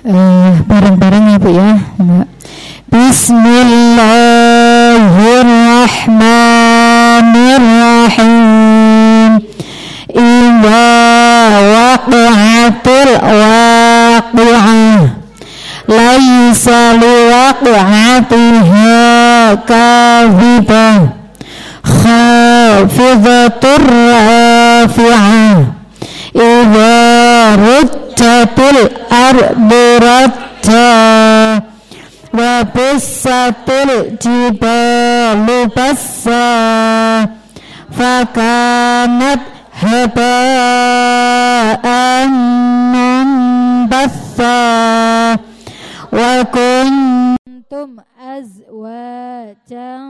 Bareng-bareng ya Bu ya. Bismillahirrahmanirrahim. Idza waqa'atil waqi'ah laisa liwaqa'atiha kadhibah khafidatur rafi'ah idza rujjatil ardu rajja wa bussatil jibalu bassa fakanat haba'an munbatha wa kuntum azwajan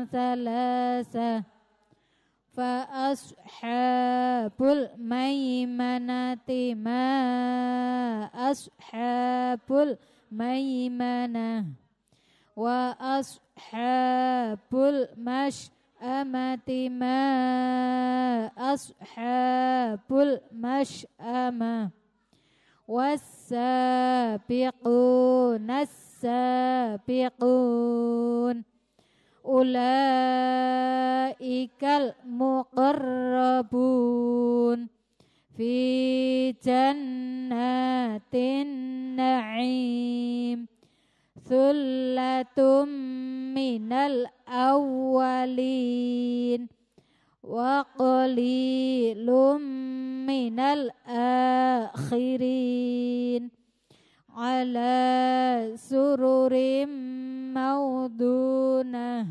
thalatha fa ashabul maimanati ma ashabul maimanah wa ashabul mash'amati ma ashabul mash'amah was-sabiquna as-sabiqun ulaikal muqarrabun fi jannatin na'im thullatum minal awwalin wa qalilum minal akhirin ala sururim maudunah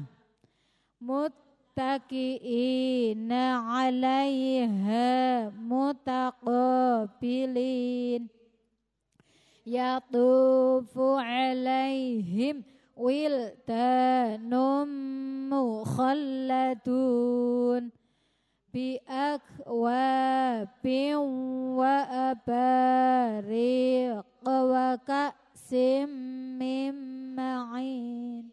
muttaqiina 'alaiha mutaqabilin yatufu 'alaihim wildanum mukhalladun bi akwabin wa abariq wa ka'sim min ma'in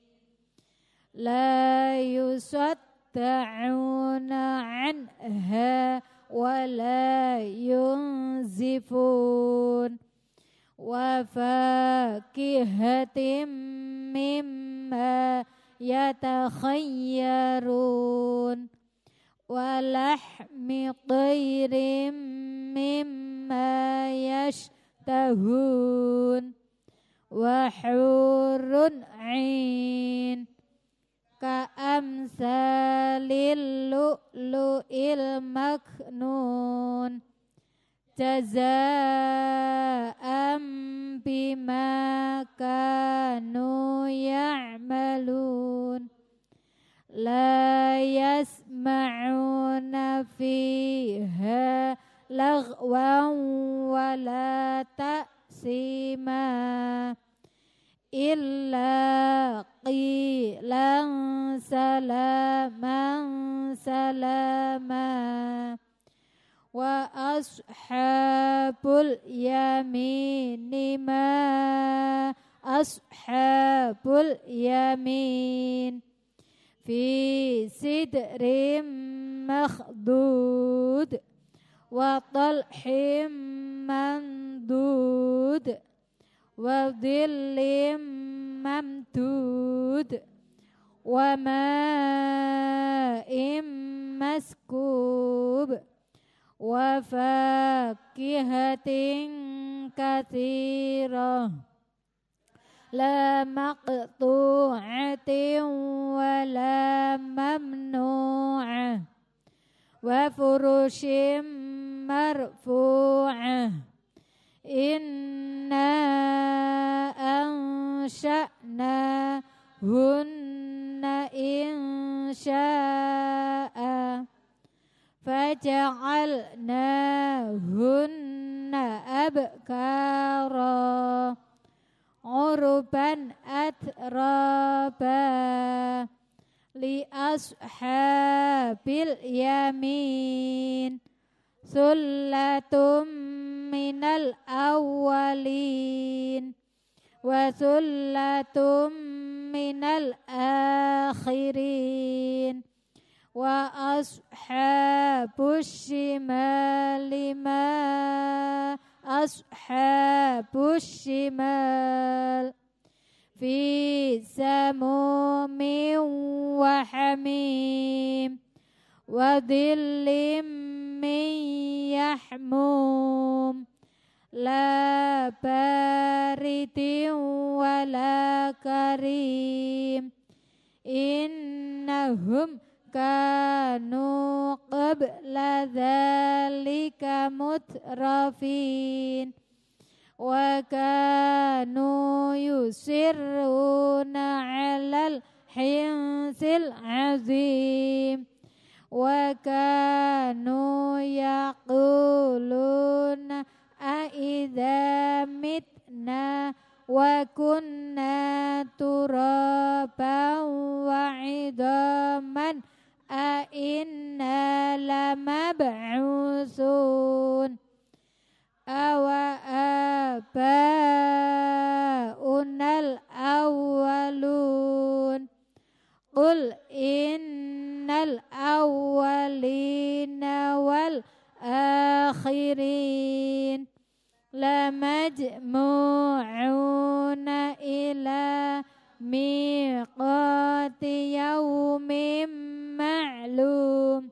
la yusadda'una 'anha wa la yunzifun wa fakihatin mimma yatakhayyarun wa lahmi tayrin mimma yashtahun wa hurun 'ain ka'amsalil lu'lu'il maknun jazaa'an bima kanu ya'malun la yasma'una fiha laghwan wa la ta'sima illa qilan salaman salama wa ashabul yamini ma ashabul yamin fi sidrim makhdud wa talhim mandud wa dhillim mamdud wa ma'im maskub wa fakihatin katsirah la maqtu'atin wa la mamnu'ah wa furushim marfu'ah inna ansha'na hunna insha'a faja'alnahunna abkara urban atraba li ashabil yamin sullatum minal awwalin wa sullatum minal akhirin wa ashabus shimali ma ashabus shimal baridin wala karim innahum kanu qabla dzalika mutrafin wa kanu yusirruna 'alal hinsil 'azim wa kanu yaquluna a idza mitna wa kunna turaban wa 'idhaman a inna lamab'usun awa abaunal awwalun qul innal awwalina wal akhirin lamajmu'una ila miqati yaumin ma'lum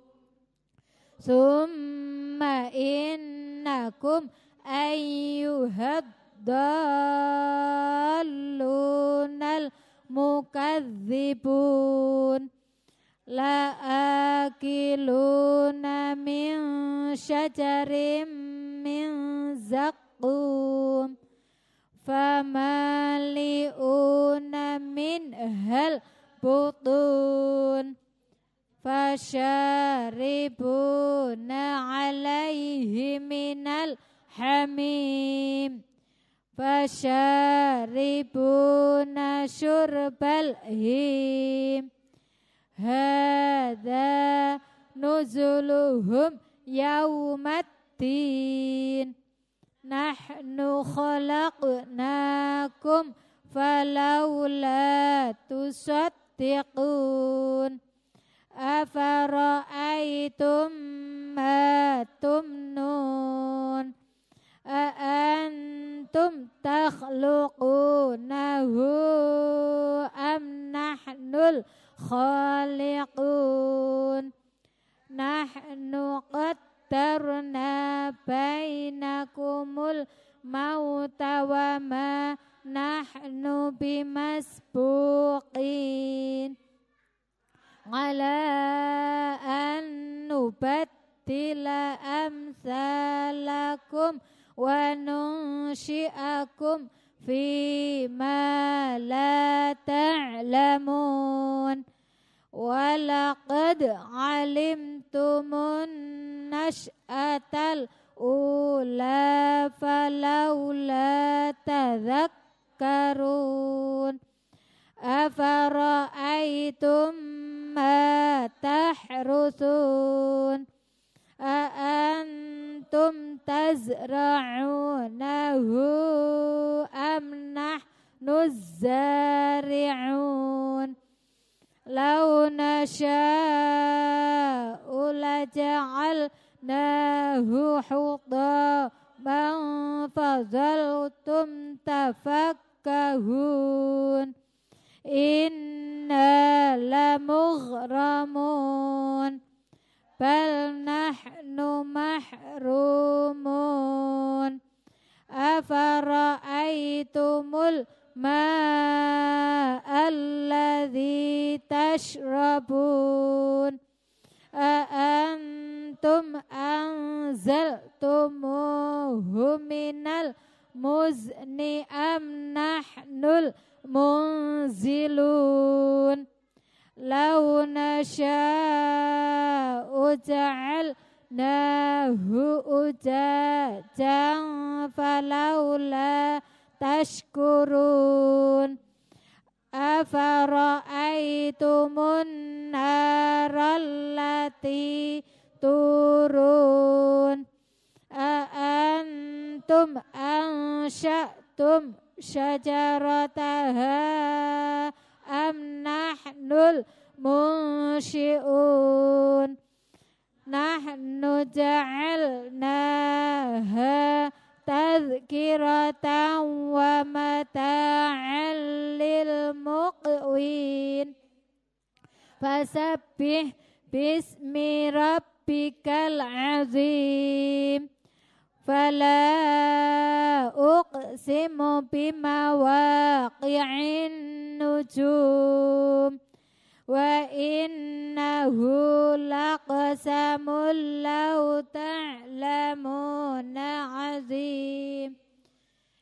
summa innakum ayyuhad dallunal mukadzibun la akiluna min syajarin min zaqqum famali'una min hal butun fasyaribuna alaihi minal hamim fasyaribuna syurbal him hadza nuzuluhum yaumaddin nahnu khalaqnakum falawla tusaddiqun afara'aytum ma tumnun antum takhluqunahu am nahnul khaliqun nahnu qaddarna bainakumul mauta wa ma nahnu bimasbuqin ala an nubaddila amsalakum wa nunsyi'akum fi ma la ta'lamun wa laqad alimtumun nash'atal ula falawla tadhakkarun afara'aytum ma tahrusun antum tazra'unahu am nahnu zari'un law nasha'u laja'alnahu hutaman fadhaltum tafakkahun inna lamughramun bal nahnu mahrumun afara'aytumul ma'alladhi tashrabun antum anzaltumuhu minal muzni am nahnul munzilun law nasha'u ja'alnahu ujajan falawla tashkurun afara'aytumun narallati turun antum ansha'tum syajarataha am nahnul munsyi'un nahnu ja'alnaha tadhkiratan wa mata'an lil muqwin fasabbih bismi rabbikal azim fala uqsimu bimawaqi'in nujum wa innahu laqasamul law ta'lamuna azim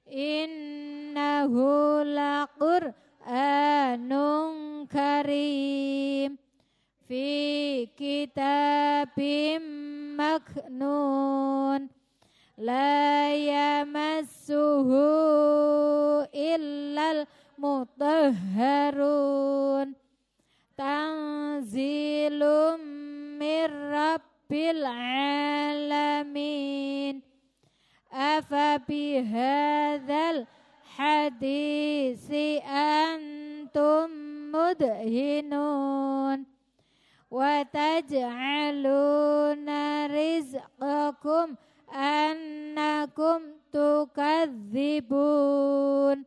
innahu laqur'anun karim fi kitabim maknun la yamassuhu illal mutahharun tanzilum mir rabbil alamin afa bihadzal hadisi antum mudhinun wa taj'aluna rizqakum annakum tukadzibun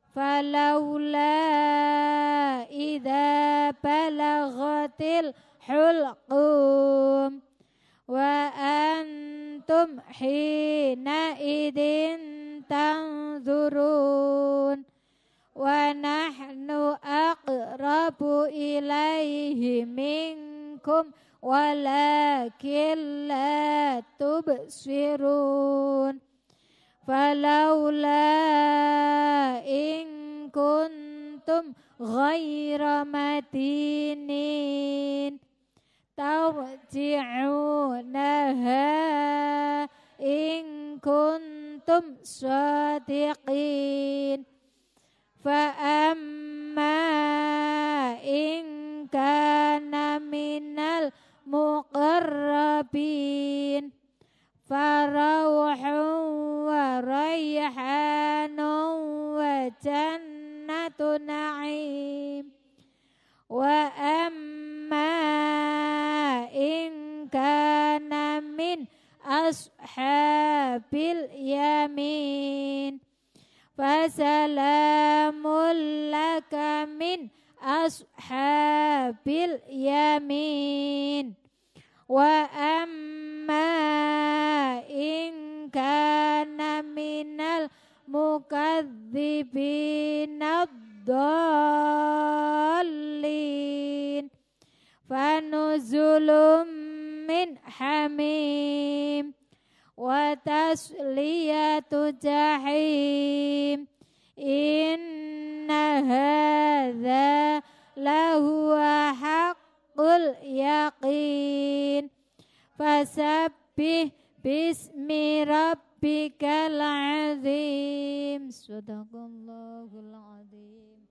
falaula idza balaghatil hulqum wa antum hina idin tanzurun wa nahnu aqrabu ilaihi minkum walakin la tubsirun falaula in kuntum ghaira matinin tarji'unaha in kuntum shadiqin fa amma in kana minal muqarrabin farauhun wa rayhanun wa jannatu na'im wa amma in kana min ashabil yamin fasalamul laka min ashabil yamin wa amma in kana minal mukadzibina dhallin fanuzulum min hamim wa tasliyatu jahim inna hadza lahuwa haqqul yaqin fasabbih bismi rabbikal azim sadaqallahul azim.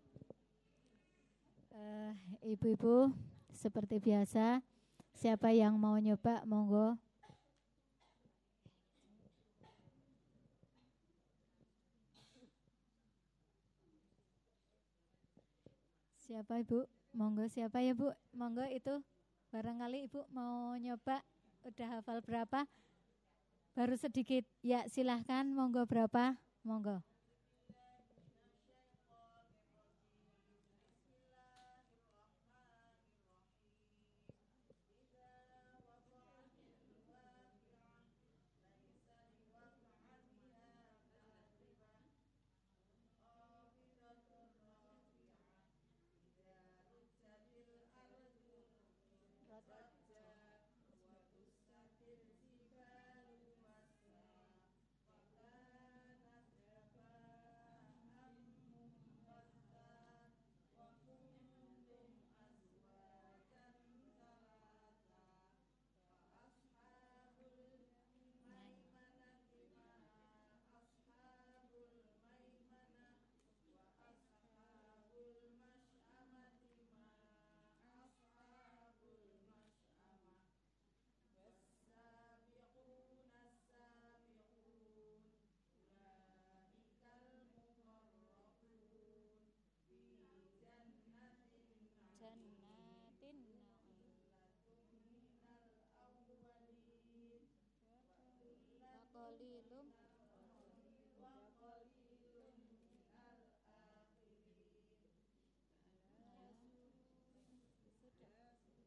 Ibu-ibu seperti biasa, siapa yang mau nyoba monggo. Siapa ibu? Monggo siapa ya bu? Monggo itu barangkali ibu mau nyoba. Udah hafal berapa? Baru sedikit. Ya silahkan monggo berapa? Monggo.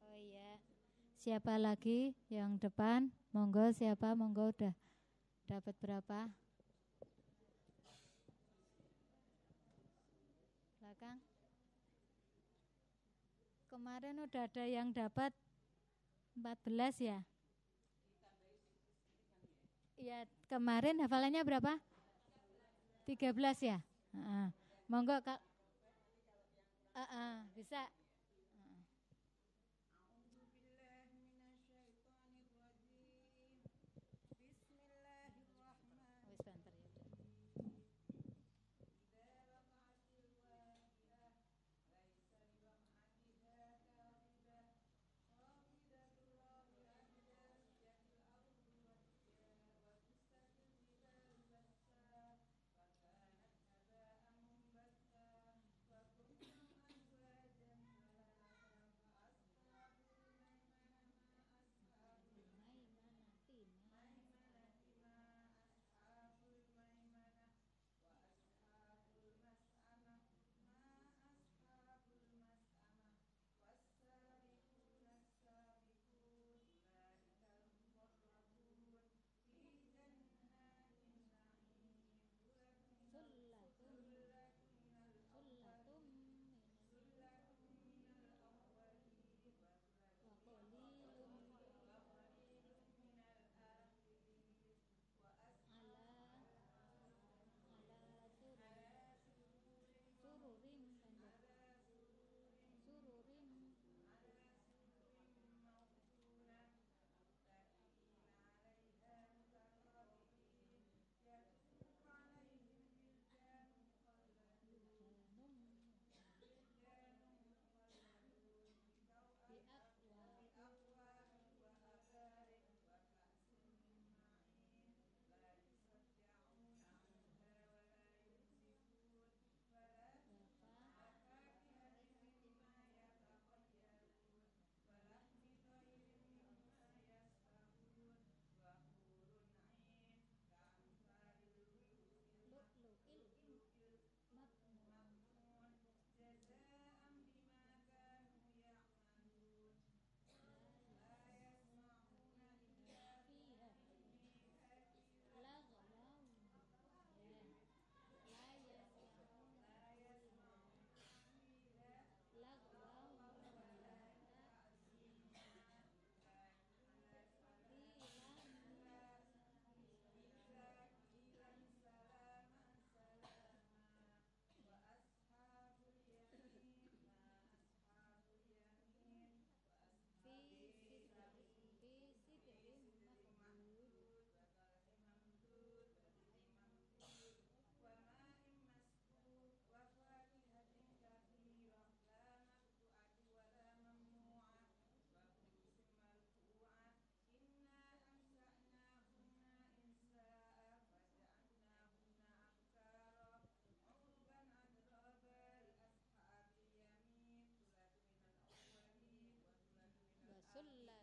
Oh iya. Siapa lagi yang depan? Monggo siapa? Monggo udah dapat berapa? Kang. Kemarin udah ada yang dapat 14 ya? Iya, kemarin hafalannya berapa? 13 ya? Monggo Kak. Bisa.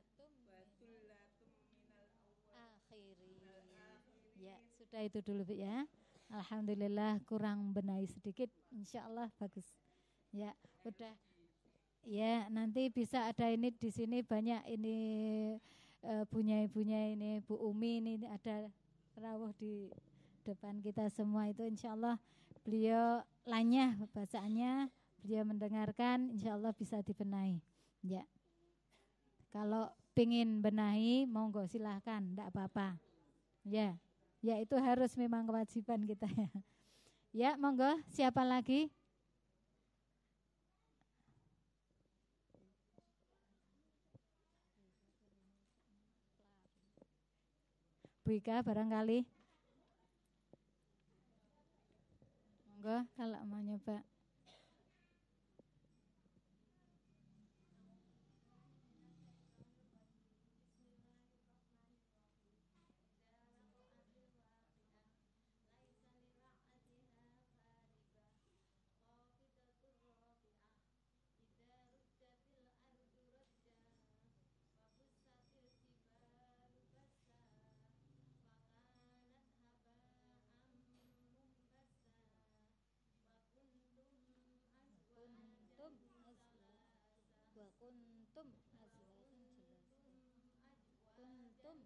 Wis banter ya. Akhiri. Ya, sudah itu dulu Bu ya. Alhamdulillah kurang benahi sedikit, insya Allah bagus. Ya, udah. Ya, nanti bisa ada ini di sini banyak ini bunyai-bunyai ini Bu Umi ini ada rawuh di depan kita semua itu insya Allah beliau lanyah bacaannya, beliau mendengarkan insya Allah bisa dibenahi. Ya. Kalau pingin benahi, monggo silahkan, enggak apa-apa. Ya, ya itu harus memang kewajiban kita ya. Ya, monggo, siapa lagi? Bu Ika barangkali. Monggo, kalau mau nyoba. Kuntum azwajan jelas. Kuntum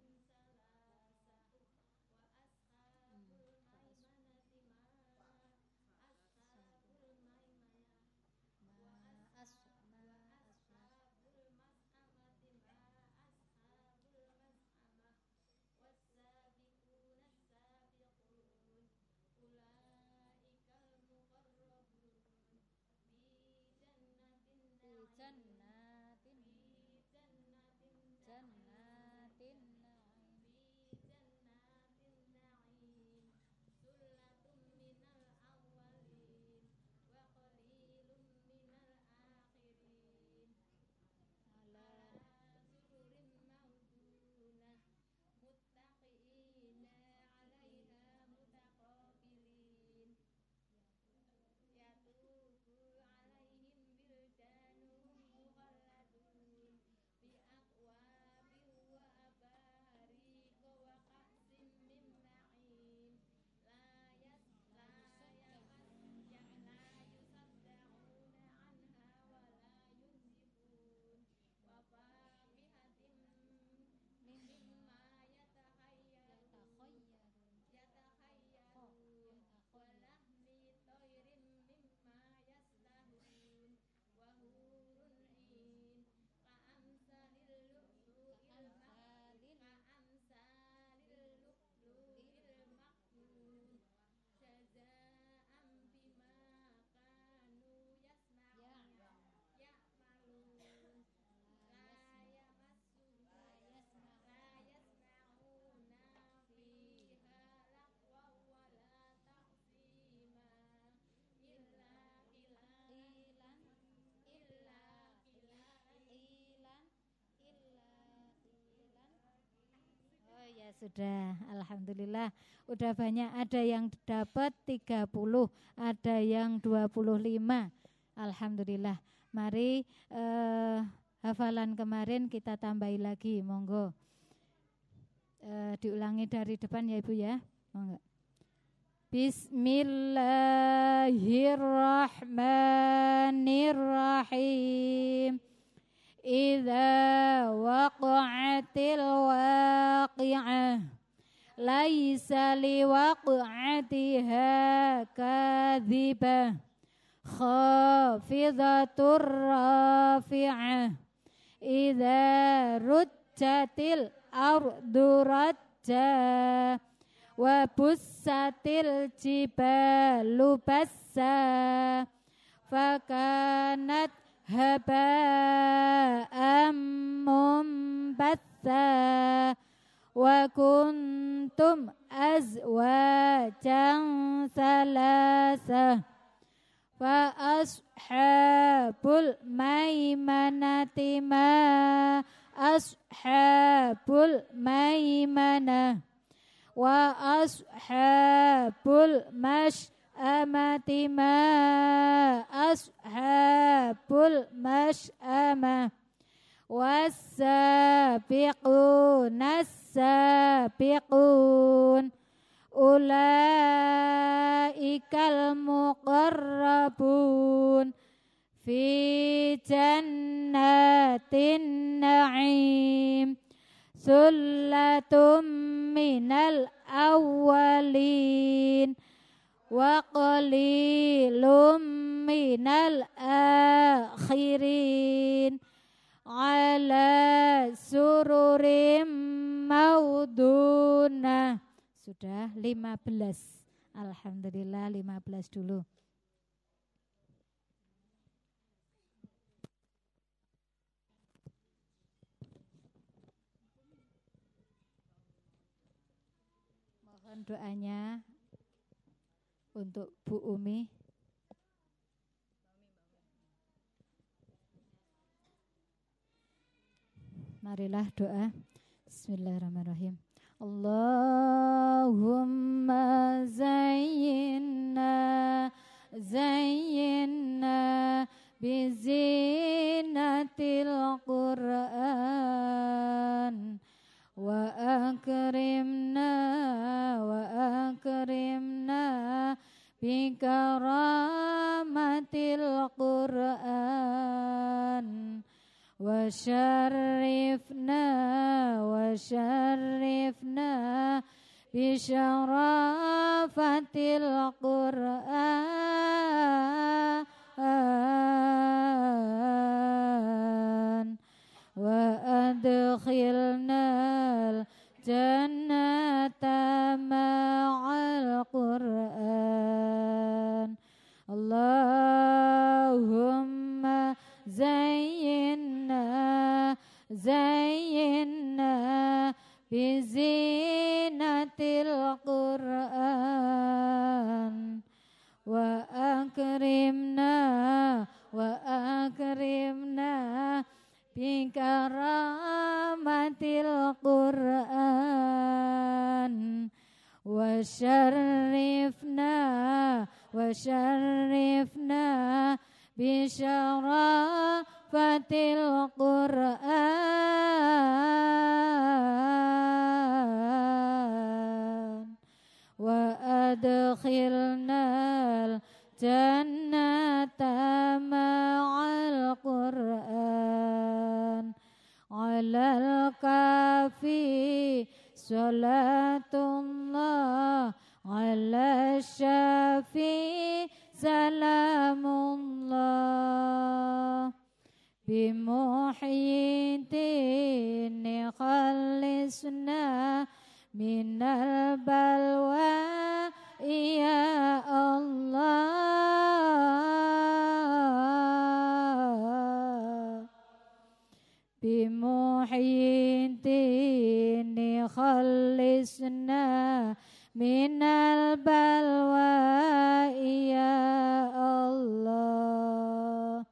sudah. Alhamdulillah. Udah banyak, ada yang dapat 30, ada yang 25. Alhamdulillah. Mari hafalan kemarin kita tambahi lagi, monggo. Diulangi dari depan ya Ibu ya. Monggo. Bismillahirrahmanirrahim. Idza waqa'atil waqi'ah laisa liwaq'atiha kadhibah khafidatur rafi'ah idza rujjatil ardu rajja wa bussatil jibalu bassa fakanat haba'am mumbatha wa kuntum azwajan thalatha fa ashabul maimanati ma ashabul maimanah wa ashabul masy'amati ma ashabul masy'amah was-sabiquna as-sabiqun ulaikal muqarrabun fi jannatin na'im sullatum minal awwalin wa qalilum minal akhirin ala sururim mauduna. Sudah 15. Alhamdulillah 15 dulu. Mohon doanya untuk Bu Umi. Marilah doa. Bismillahirrahmanirrahim. Allahumma zayyinna bizinatil Qur'an wa akrimna bikaramatil Qur'an wa syarrifna bisyarafatil Qur'an wa adkhilnal jannata ma'al Qur'an. Allahumma zayyinna bizinatil Qur'an wa akrimna bikaramatil Qur'an wa syarrifna bisyarafatil Qur'an wa adkhilnal jannata ma'al Qur'an alal kafi salatullah ala syafi salamullah bimuhyiddin khalisna minal balwa ya Allah bimuhyiddin khalisna minal balwa ya Allah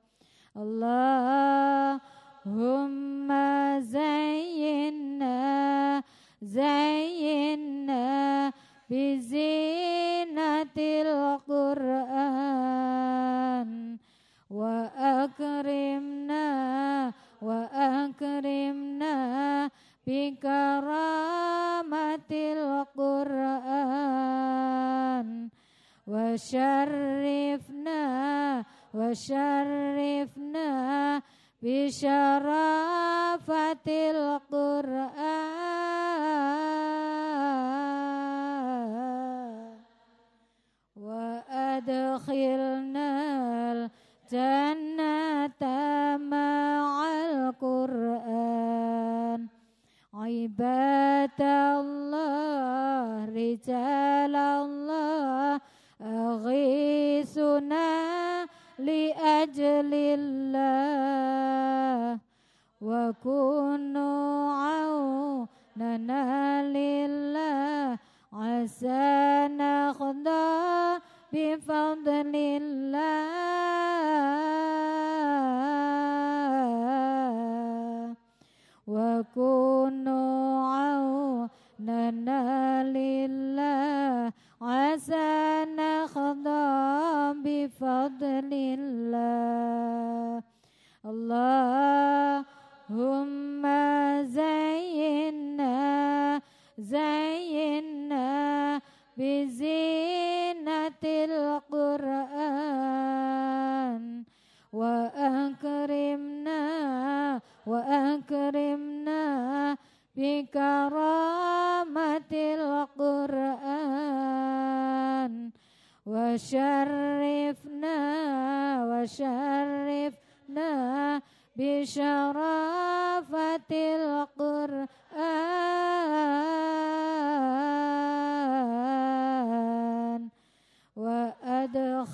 Allahumma zayyinna bizinatil Qur'an wa akrimna bikaramatil Qur'an wa syarrifna bisyarafatil Qur'an wa adkhilnal jannata ma'al Qur'an ibadallah rijalallah aghisuna li ajlillah wa kunu aunana lillah asa nakhda bifadlillah wa kunu aunana lillah asa nakhda bifadlillah Allahumma zayyinna bizinatil Qur'an wa akrimna bikaramatil Qur'an wa syarrifna bisyarafatil Qur'an wa adkhilnal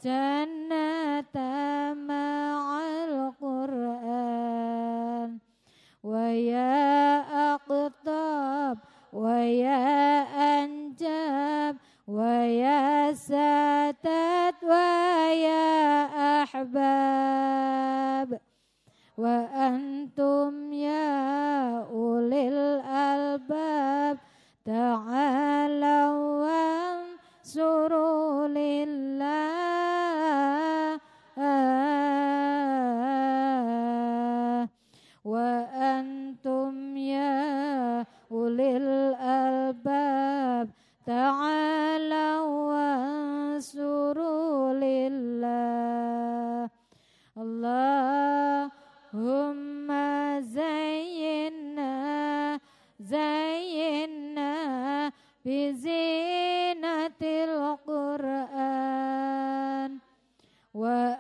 jannata ma'al Qur'an wa ya aqtab wa ya anjab wa ya satat wa ya ahbab wa antum ya ulil albab ta'alaw wansuru lillah wa antum ya ulil albab ta'alaw wansuru lillah Allahumma zayyinna bizinatil Qur'an wa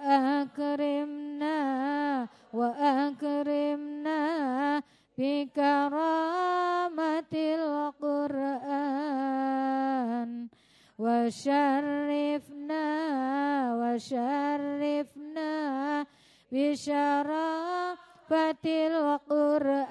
akrimna bikaramatil Qur'an wa syarrifna bisyarafatil Qur'an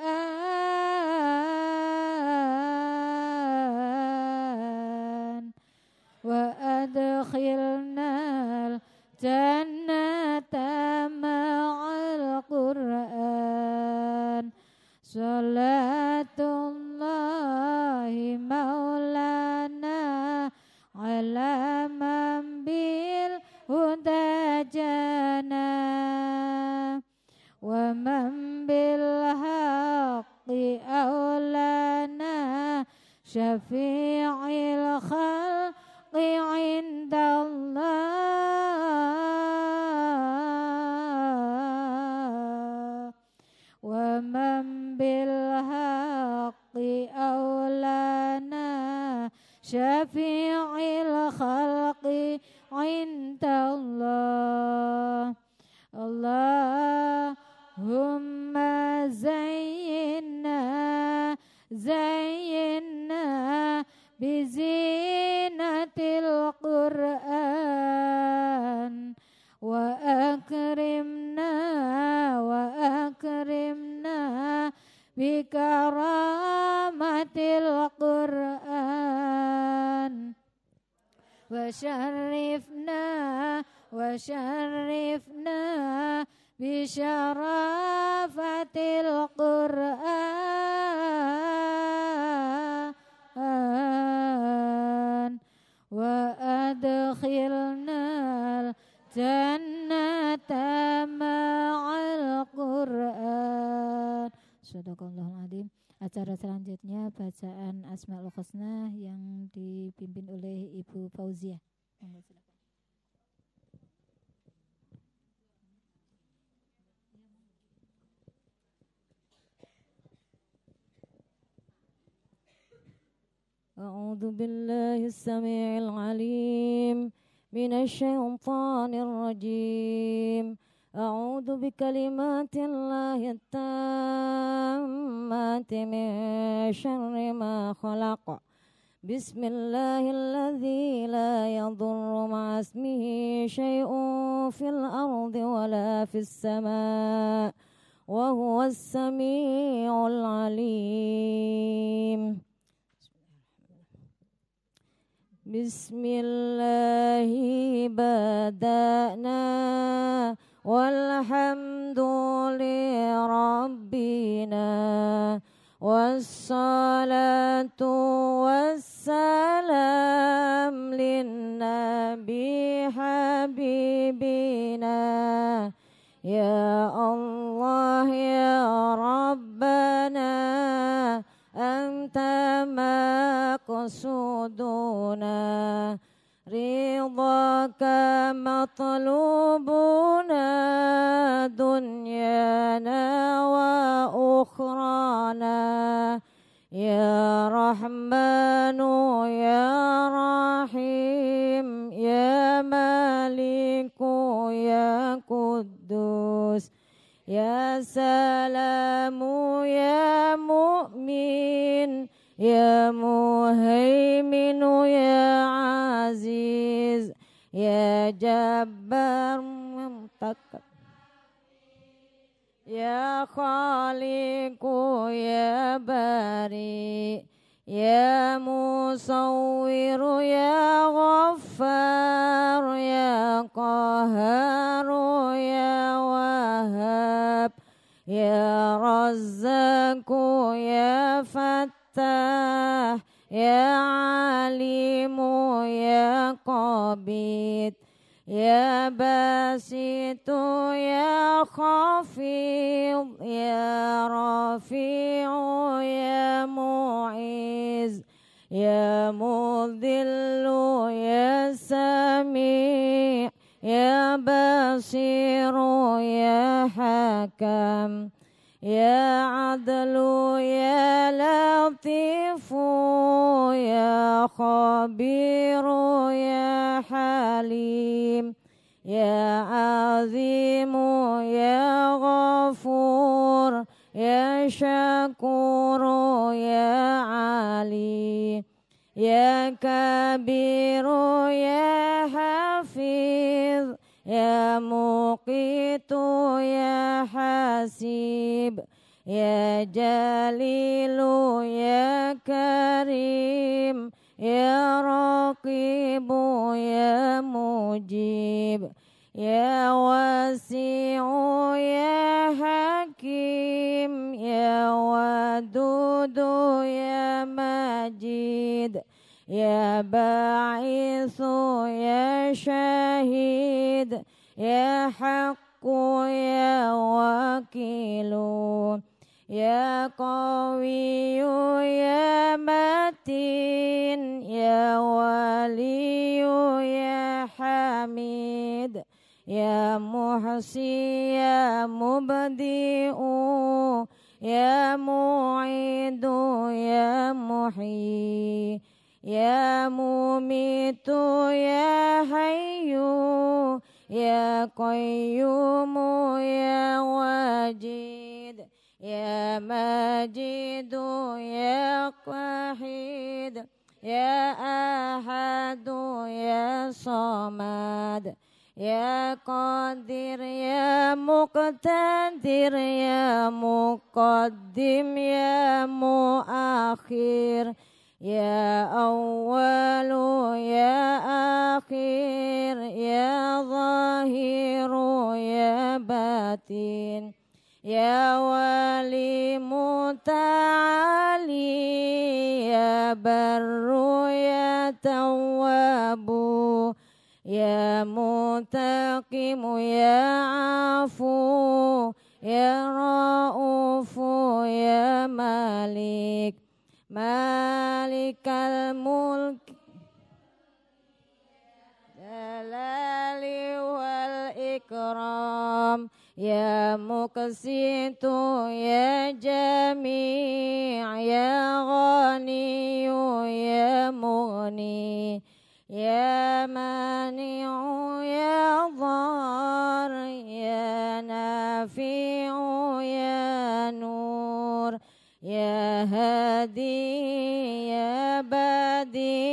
wa adkhilnal jannata ma'al Qur'an salatullahi maulana ala man bil huda jana wa man bil haqqi aulana syafi'il khalqi indallah wa man bil haqqi aulana syafi'il khalqi indallah Allahumma zayyinna bizinatil Qur'an wa akrimna bikaramatil Qur'an wa syarrifna bisyarafatil Qur'an acara selanjutnya bacaan Asmaul Husna yang dipimpin oleh Ibu Fauzia. Monggo silakan. أعوذ بالله السميع العليم من الشيطان الرجيم أعوذ بكلمات الله التامات من شر ما خلق بسم الله الذي لا يضر مع اسمه شيء في الأرض ولا في السماء وهو السميع العليم بسم الله بدأنا والحمد لربنا والصلاة والسلام للنبي حبيبنا يا الله يا ربنا أنت مقصودنا رضاك مطلوبنا دنيانا وأخرانا يا رحمن يا رحيم يا مالك يا قدوس يا سلام يا مؤمن يا مهيمن يا عزيز يا جبار متكبر يا خالق يا بارئ يا مصور يا غفار يا قهار يا وهاب يا رزاق يا فتاح يا عليم يا قبيض يا باسط يا خفيض يا رفيع يا معز يا مذل يا سميع يا بصير يا حكم يا عدل يا لطيف يا خبير يا حليم يا عظيم يا غفور يا شكور يا علي يا كبير يا حفيظ يا مقيت يا حسيب يا جليل يا كريم يا رقيب يا مجيب يا واسع يا حكيم يا ودود يا مجيد يا باعث يا شهيد يا حق يا وكيل يا قوي يا متين يا ولي يا حميد يا محصي يا مبدئ يا معيد يا محيي يا مميت يا حي يا قيوم يا واجد يا ماجد يا وحيد يا أحد يا صمد يا قادر يا مقتدر يا مقدم يا مؤخر يا أول يا آخر يا ظاهر يا باطن يا ولي متعالي يا بر يا تواب يا منتقم يا عفو Ya Ra'ufu ya Malik, Malikal Mulk Jalali wal Ikram, Ya Muqsitu ya Jami' ya Ghaniyu ya Mughni, Ya Mani'u ya Dhar, Ya Nafi'u ya Nur, Ya Hadi ya Badi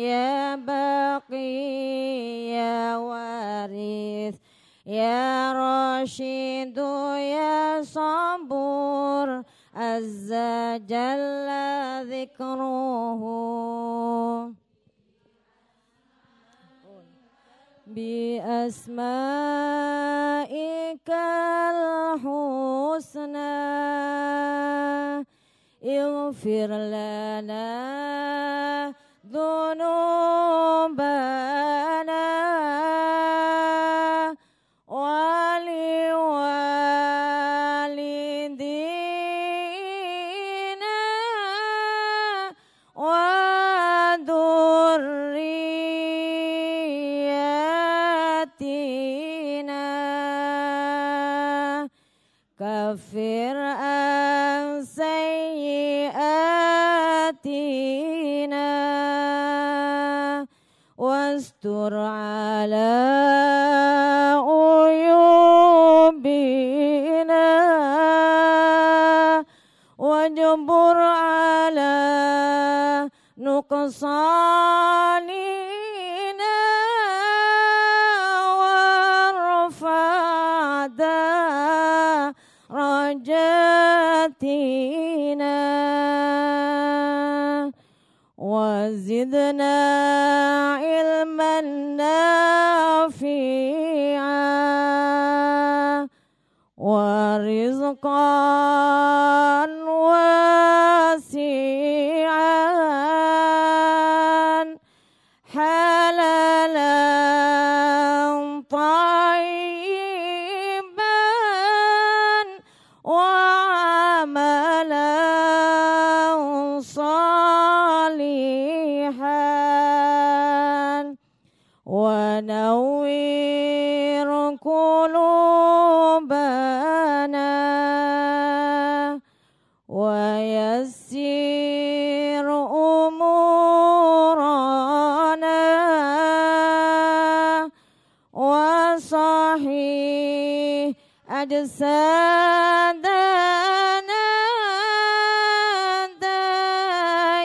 ya Baqi ya Waris, Ya Rashidu ya Sabur, Azza Jalla Dhikruhu. Bi asma'ikal husna ighfir lana dhunubana wali walidina wa durriyatina, kafir an sayyiatina wastur ala uyubina wajbur ala nuqsanina warfa'da rajatina wazidna ilman nafi'a wa rizqan wasi'an halalan tayyiban wa amalan salihan wa nawwir qulubana wa yassir umurana wa sahih ajsadana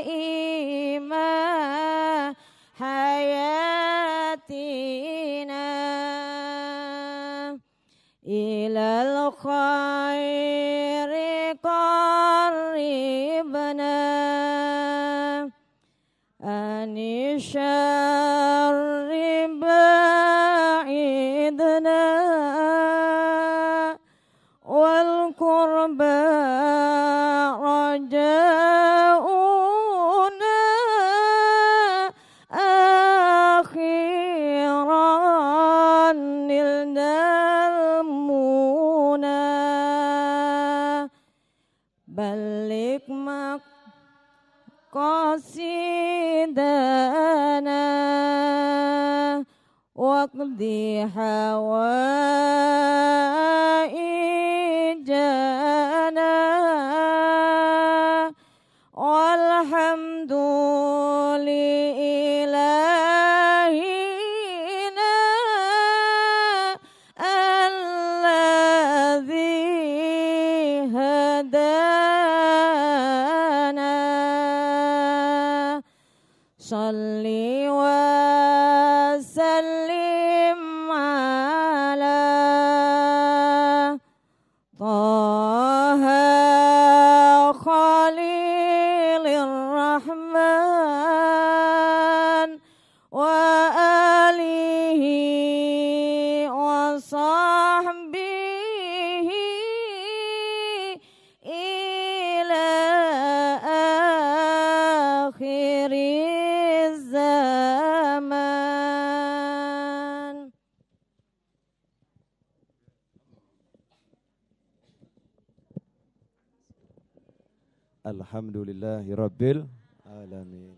daima hayatina ilal khairi qaribna anisharri ba'idna wal qurba rajauna akhiran nilnal muna balik maqasidana waqdi hawaijana walhamdulillahina alladzi hadana salli wa sallim ala Taha Khalilir Rahman wa alihi wa sahbihi ila akhiriz zaman. Alhamdulillahirabbil alamin.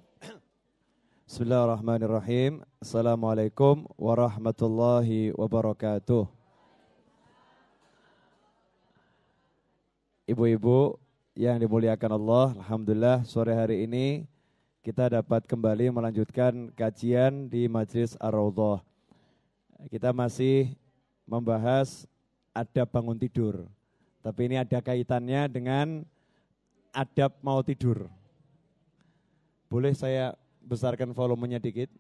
Bismillahirrahmanirrahim. Assalamualaikum warahmatullahi wabarakatuh. Ibu-ibu yang dimuliakan Allah, alhamdulillah sore hari ini kita dapat kembali melanjutkan kajian di Majelis Ar-Raudhah. Kita masih membahas adab bangun tidur. Tapi ini ada kaitannya dengan adab mau tidur. Boleh saya besarkan volumenya dikit?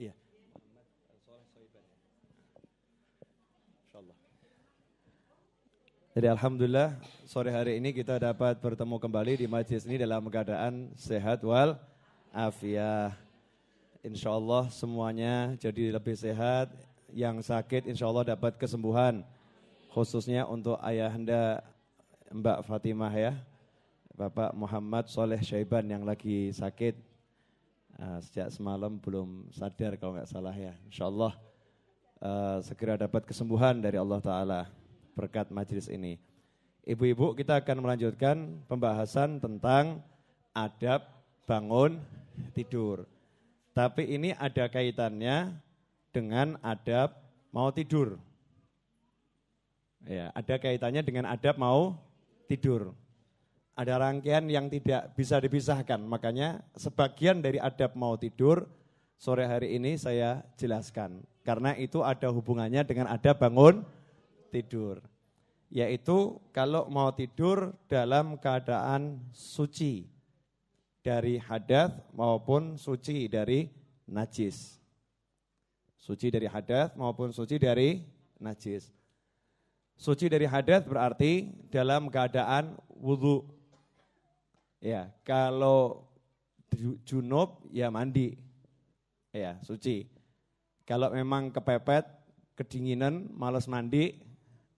Iya. Insyaallah. Jadi alhamdulillah sore hari ini kita dapat bertemu kembali di majelis ini dalam keadaan sehat wal afiah. Insyaallah semuanya jadi lebih sehat, yang sakit insyaallah dapat kesembuhan. Khususnya untuk ayahanda Mbak Fatimah ya, Bapak Muhammad Soleh Syaiban yang lagi sakit. Sejak semalam belum sadar kalau nggak salah ya. InsyaAllah segera dapat kesembuhan dari Allah Ta'ala berkat majelis ini. Ibu-ibu, kita akan melanjutkan pembahasan tentang adab bangun tidur. Tapi ini ada kaitannya dengan adab mau tidur. Ya, ada kaitannya dengan adab mau tidur. Ada rangkaian yang tidak bisa dipisahkan, makanya sebagian dari adab mau tidur sore hari ini saya jelaskan. Karena itu ada hubungannya dengan adab bangun tidur. Yaitu kalau mau tidur dalam keadaan suci dari hadas maupun suci dari najis. Suci dari hadas maupun suci dari najis. Suci dari hadas berarti dalam keadaan wudu. Ya, kalau junub ya mandi, ya suci. Kalau memang kepepet, kedinginan, malas mandi,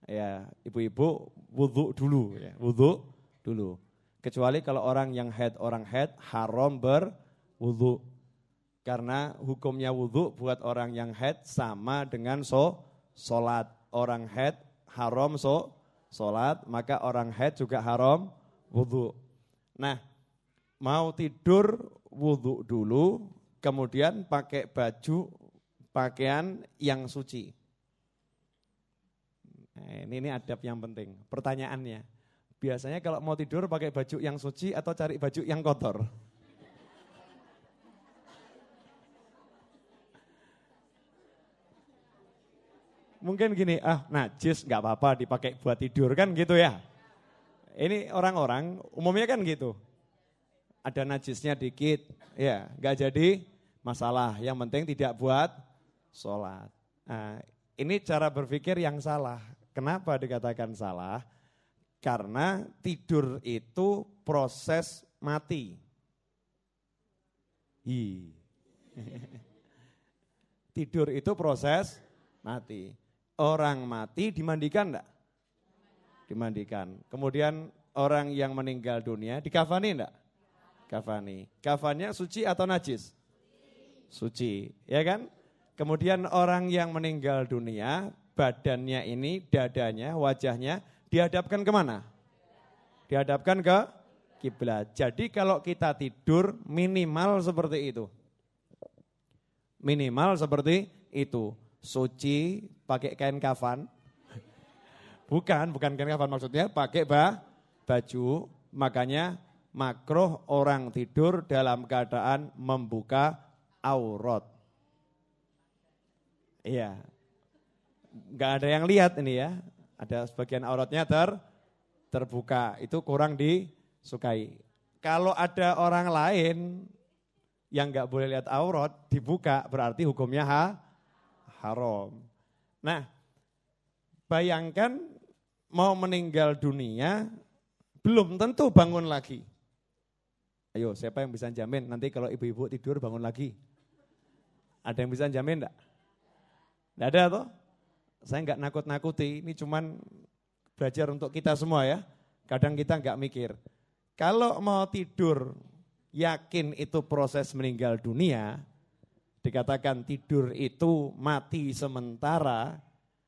ya ibu-ibu wudu dulu, ya wudu dulu. Kecuali kalau orang yang haid haram berwudu. Karena hukumnya wudu buat orang yang haid sama dengan sholat. Orang haid haram sholat, maka orang haid juga haram wudu. Nah, mau tidur wudu dulu, kemudian pakai baju, pakaian yang suci. Nah, ini adab yang penting. Pertanyaannya, biasanya kalau mau tidur pakai baju yang suci atau cari baju yang kotor? Mungkin gini, najis nggak apa-apa dipakai buat tidur kan gitu ya. Ini orang-orang umumnya kan gitu. Ada najisnya dikit, ya nggak jadi masalah. Yang penting tidak buat sholat. Nah, ini cara berpikir yang salah. Kenapa dikatakan salah? Karena tidur itu proses mati. Tidur itu proses mati. Orang mati dimandikan enggak? Dimandikan. Kemudian orang yang meninggal dunia dikafani enggak? Kafani. Kafannya suci atau najis? Suci, ya kan? Kemudian orang yang meninggal dunia, badannya ini, dadanya, wajahnya dihadapkan kemana? Dihadapkan ke kiblat. Jadi kalau kita tidur minimal seperti itu. Minimal seperti itu. Suci, pakai kain kafan. Bukan kain kafan, maksudnya pakai baju. Makanya makruh orang tidur dalam keadaan membuka aurat. Iya. Enggak ada yang lihat ini ya. Ada sebagian auratnya terbuka. Itu kurang disukai. Kalau ada orang lain yang nggak boleh lihat aurat dibuka, berarti hukumnya haram. Nah, bayangkan mau meninggal dunia, belum tentu bangun lagi. Ayo, siapa yang bisa jamin nanti kalau ibu-ibu tidur bangun lagi? Ada yang bisa jamin enggak? Enggak ada toh? Saya enggak nakut-nakuti, ini cuman belajar untuk kita semua ya. Kadang kita enggak mikir. Kalau mau tidur, yakin itu proses meninggal dunia, dikatakan tidur itu mati sementara,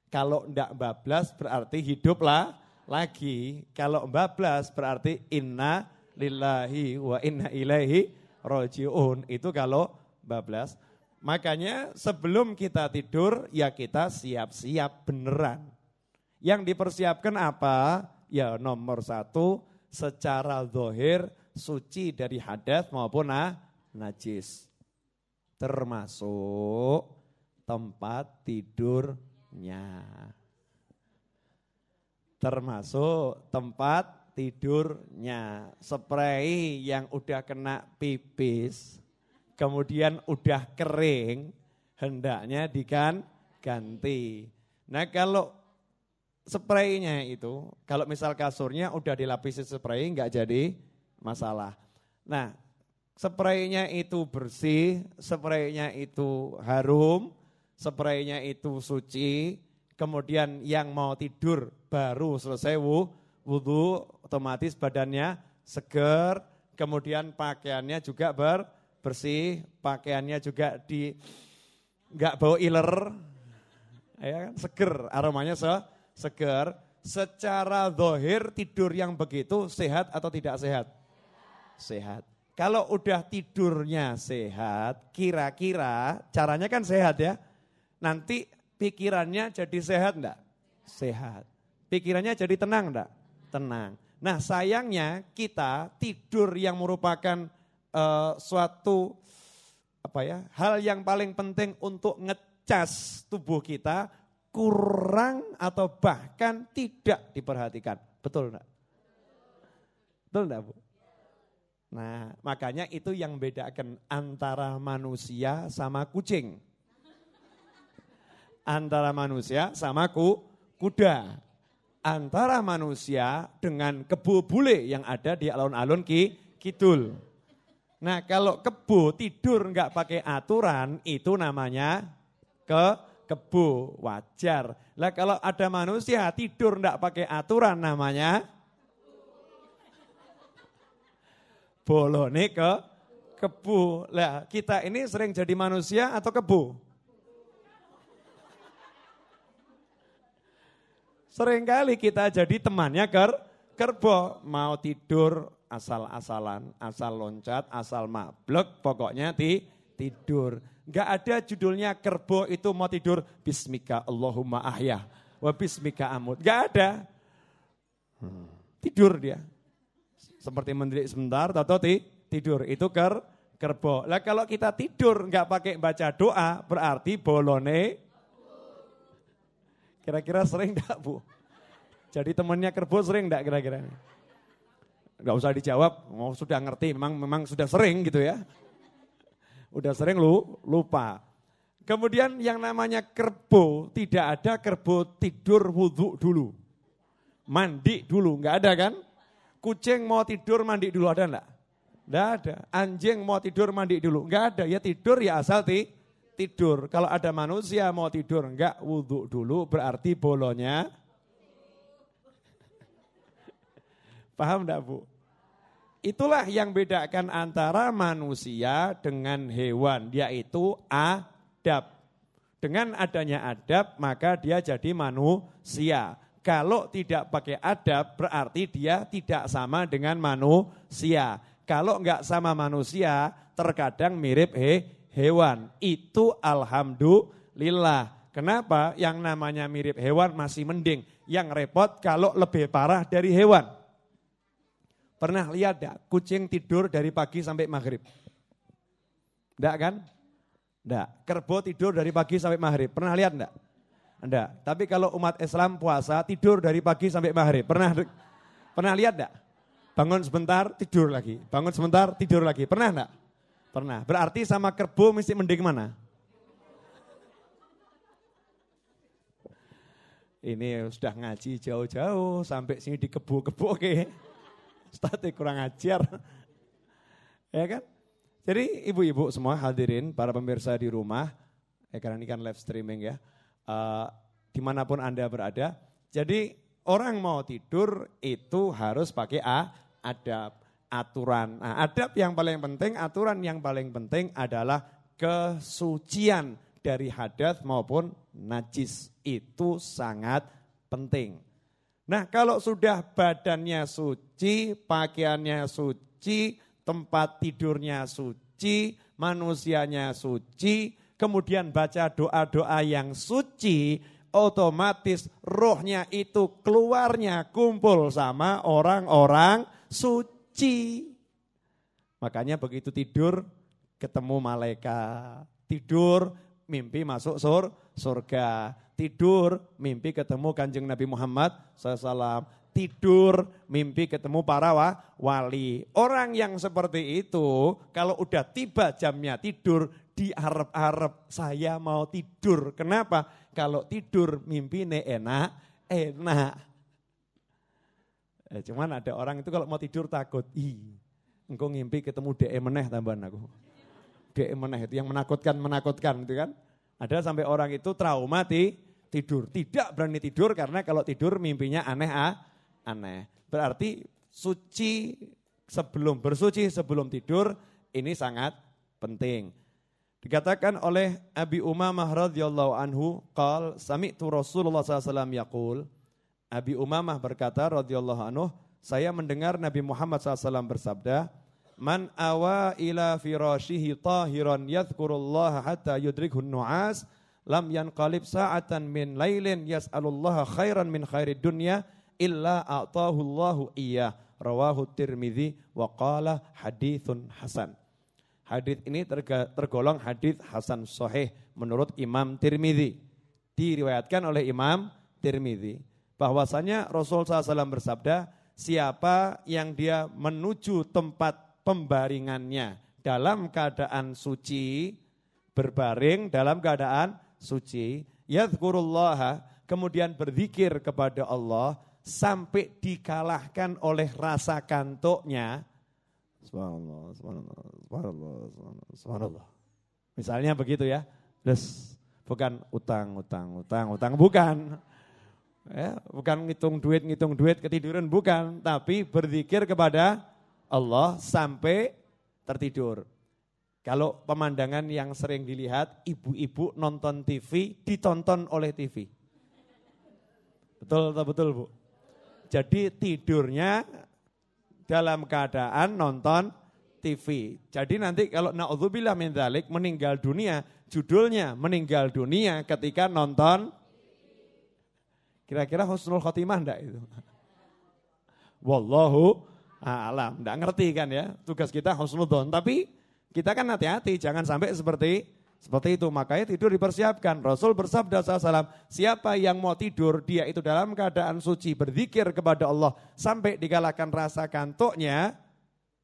kalau enggak bablas berarti hiduplah lagi. Kalau bablas berarti inna lillahi wa inna ilaihi roji'un. Itu kalau bablas. Makanya sebelum kita tidur ya kita siap-siap beneran. Yang dipersiapkan apa? Ya nomor 1, secara zahir suci dari hadas maupun najis. Termasuk tempat tidurnya. Termasuk tempat tidurnya. Spray yang udah kena pipis, kemudian udah kering, hendaknya diganti. Nah kalau spraynya itu, kalau misal kasurnya udah dilapisi spray nggak jadi masalah. Nah spraynya itu bersih, spraynya itu harum, spraynya itu suci, kemudian yang mau tidur baru selesai wudu, otomatis badannya seger, kemudian pakaiannya juga bersih, pakaiannya juga nggak bau iler, ya kan, seger, aromanya seger. Secara zahir tidur yang begitu sehat atau tidak sehat? Sehat. Kalau udah tidurnya sehat, kira-kira caranya kan sehat ya. Nanti pikirannya jadi sehat enggak? Sehat. Pikirannya jadi tenang enggak? Tenang. Nah sayangnya kita tidur yang merupakan suatu hal yang paling penting untuk ngecas tubuh kita kurang atau bahkan tidak diperhatikan. Betul enggak? Betul enggak Bu? Nah makanya itu yang bedakan antara manusia sama kucing. Antara manusia sama kuda. Antara manusia dengan kebo bule yang ada di alun-alun kidul. Nah kalau kebo tidur enggak pakai aturan itu namanya kebo, wajar. Lah kalau ada manusia tidur enggak pakai aturan namanya bolone kebo. Lah kita ini sering jadi manusia atau kebo? Seringkali kita jadi temannya kerbau, mau tidur asal-asalan, asal loncat, asal mablek, pokoknya tidur. Enggak ada judulnya kerbau itu mau tidur bismika Allahumma ahya wa bismika amut. Enggak ada. Tidur dia. Seperti mendidik sebentar, atau tidur. Itu kerbau. Lah kalau kita tidur enggak pakai baca doa, berarti bolone. Kira-kira sering enggak Bu? Jadi temannya kerbau sering enggak kira-kira? Enggak usah dijawab, sudah ngerti, memang sudah sering gitu ya. Udah sering lupa. Kemudian yang namanya kerbau, tidak ada kerbau tidur wudhu dulu. Mandi dulu, enggak ada kan? Kucing mau tidur mandi dulu, ada enggak? Enggak ada. Anjing mau tidur mandi dulu, enggak ada. Ya tidur ya asal tidur. Kalau ada manusia mau tidur enggak wudhu dulu berarti bolonya. Paham enggak Bu? Itulah yang bedakan antara manusia dengan hewan, yaitu adab. Dengan adanya adab maka dia jadi manusia. Kalau tidak pakai adab berarti dia tidak sama dengan manusia. Kalau enggak sama manusia terkadang mirip hewan. Itu alhamdulillah. Kenapa? Yang namanya mirip hewan masih mending. Yang repot kalau lebih parah dari hewan. Pernah lihat enggak kucing tidur dari pagi sampai maghrib? Enggak kan? Enggak. Kerbau tidur dari pagi sampai maghrib. Pernah lihat enggak? Enggak. Tapi kalau umat Islam puasa tidur dari pagi sampai maghrib. Pernah lihat enggak? Bangun sebentar, tidur lagi. Bangun sebentar, tidur lagi. Pernah enggak? Pernah. Berarti sama kebo mesti mending mana? Ini sudah ngaji jauh-jauh, sampai sini di kebo-kebo, oke. Ustadz kurang ajar. Ya kan? Jadi ibu-ibu semua hadirin, para pemirsa di rumah, karena ini kan live streaming ya, dimanapun Anda berada. Jadi orang mau tidur itu harus pakai adab, aturan. Nah, adab yang paling penting, aturan yang paling penting adalah kesucian dari hadas maupun najis. Itu sangat penting. Nah, kalau sudah badannya suci, pakaiannya suci, tempat tidurnya suci, manusianya suci, kemudian baca doa-doa yang suci, otomatis rohnya itu keluarnya kumpul sama orang-orang suci. Makanya begitu tidur ketemu malaikat, tidur mimpi masuk surga, tidur mimpi ketemu Kanjeng Nabi Muhammad SAW, tidur mimpi ketemu para wali. Orang yang seperti itu kalau udah tiba jamnya tidur diarep-arep, saya mau tidur. Kenapa? Kalau tidur mimpi enak. Cuman ada orang itu kalau mau tidur takut. Engkau ngimpi ketemu DE meneh tambahan aku. DE meneh itu yang menakutkan itu kan. Ada sampai orang itu trauma tidur. Tidak berani tidur karena kalau tidur mimpinya aneh. Berarti bersuci sebelum tidur ini sangat penting. Dikatakan oleh Abi Umamah radhiyallahu anhu, qal sami'tu Rasulullah SAW yaqul. Abi Umamah berkata radhiyallahu anhu, saya mendengar Nabi Muhammad SAW bersabda, man awa ila firashihi tahiran yadhkurullaha hatta yudrikhun nu'as, lam yanqalib sa'atan min lailin yas'alullaha khairan min khairid dunya illa a'tahullahu iyyah. Rawahu Tirmidzi wa qala haditsun hasan. Hadits ini tergolong hadits hasan sahih menurut Imam Tirmidzi. Diriwayatkan oleh Imam Tirmidzi bahwasanya Rasul SAW bersabda, siapa yang dia menuju tempat pembaringannya dalam keadaan suci, berbaring dalam keadaan suci, yadhkurullaha, kemudian berzikir kepada Allah sampai dikalahkan oleh rasa kantuknya. Subhanallah. Misalnya begitu ya. Bukan utang, bukan. Ya, bukan ngitung duit ketiduran, bukan. Tapi berzikir kepada Allah sampai tertidur. Kalau pemandangan yang sering dilihat, ibu-ibu nonton TV, ditonton oleh TV. Betul Bu? Jadi tidurnya dalam keadaan nonton TV. Jadi nanti kalau na'udzubillah min dzalik meninggal dunia, judulnya meninggal dunia ketika nonton. Kira-kira husnul khotimah enggak itu? Wallahu a'lam. Enggak ngerti kan ya. Tugas kita husnudzon, tapi kita kan hati-hati jangan sampai seperti itu. Makanya tidur dipersiapkan. Rasul bersabda SAW, siapa yang mau tidur, dia itu dalam keadaan suci, berzikir kepada Allah sampai dikalahkan rasa kantuknya,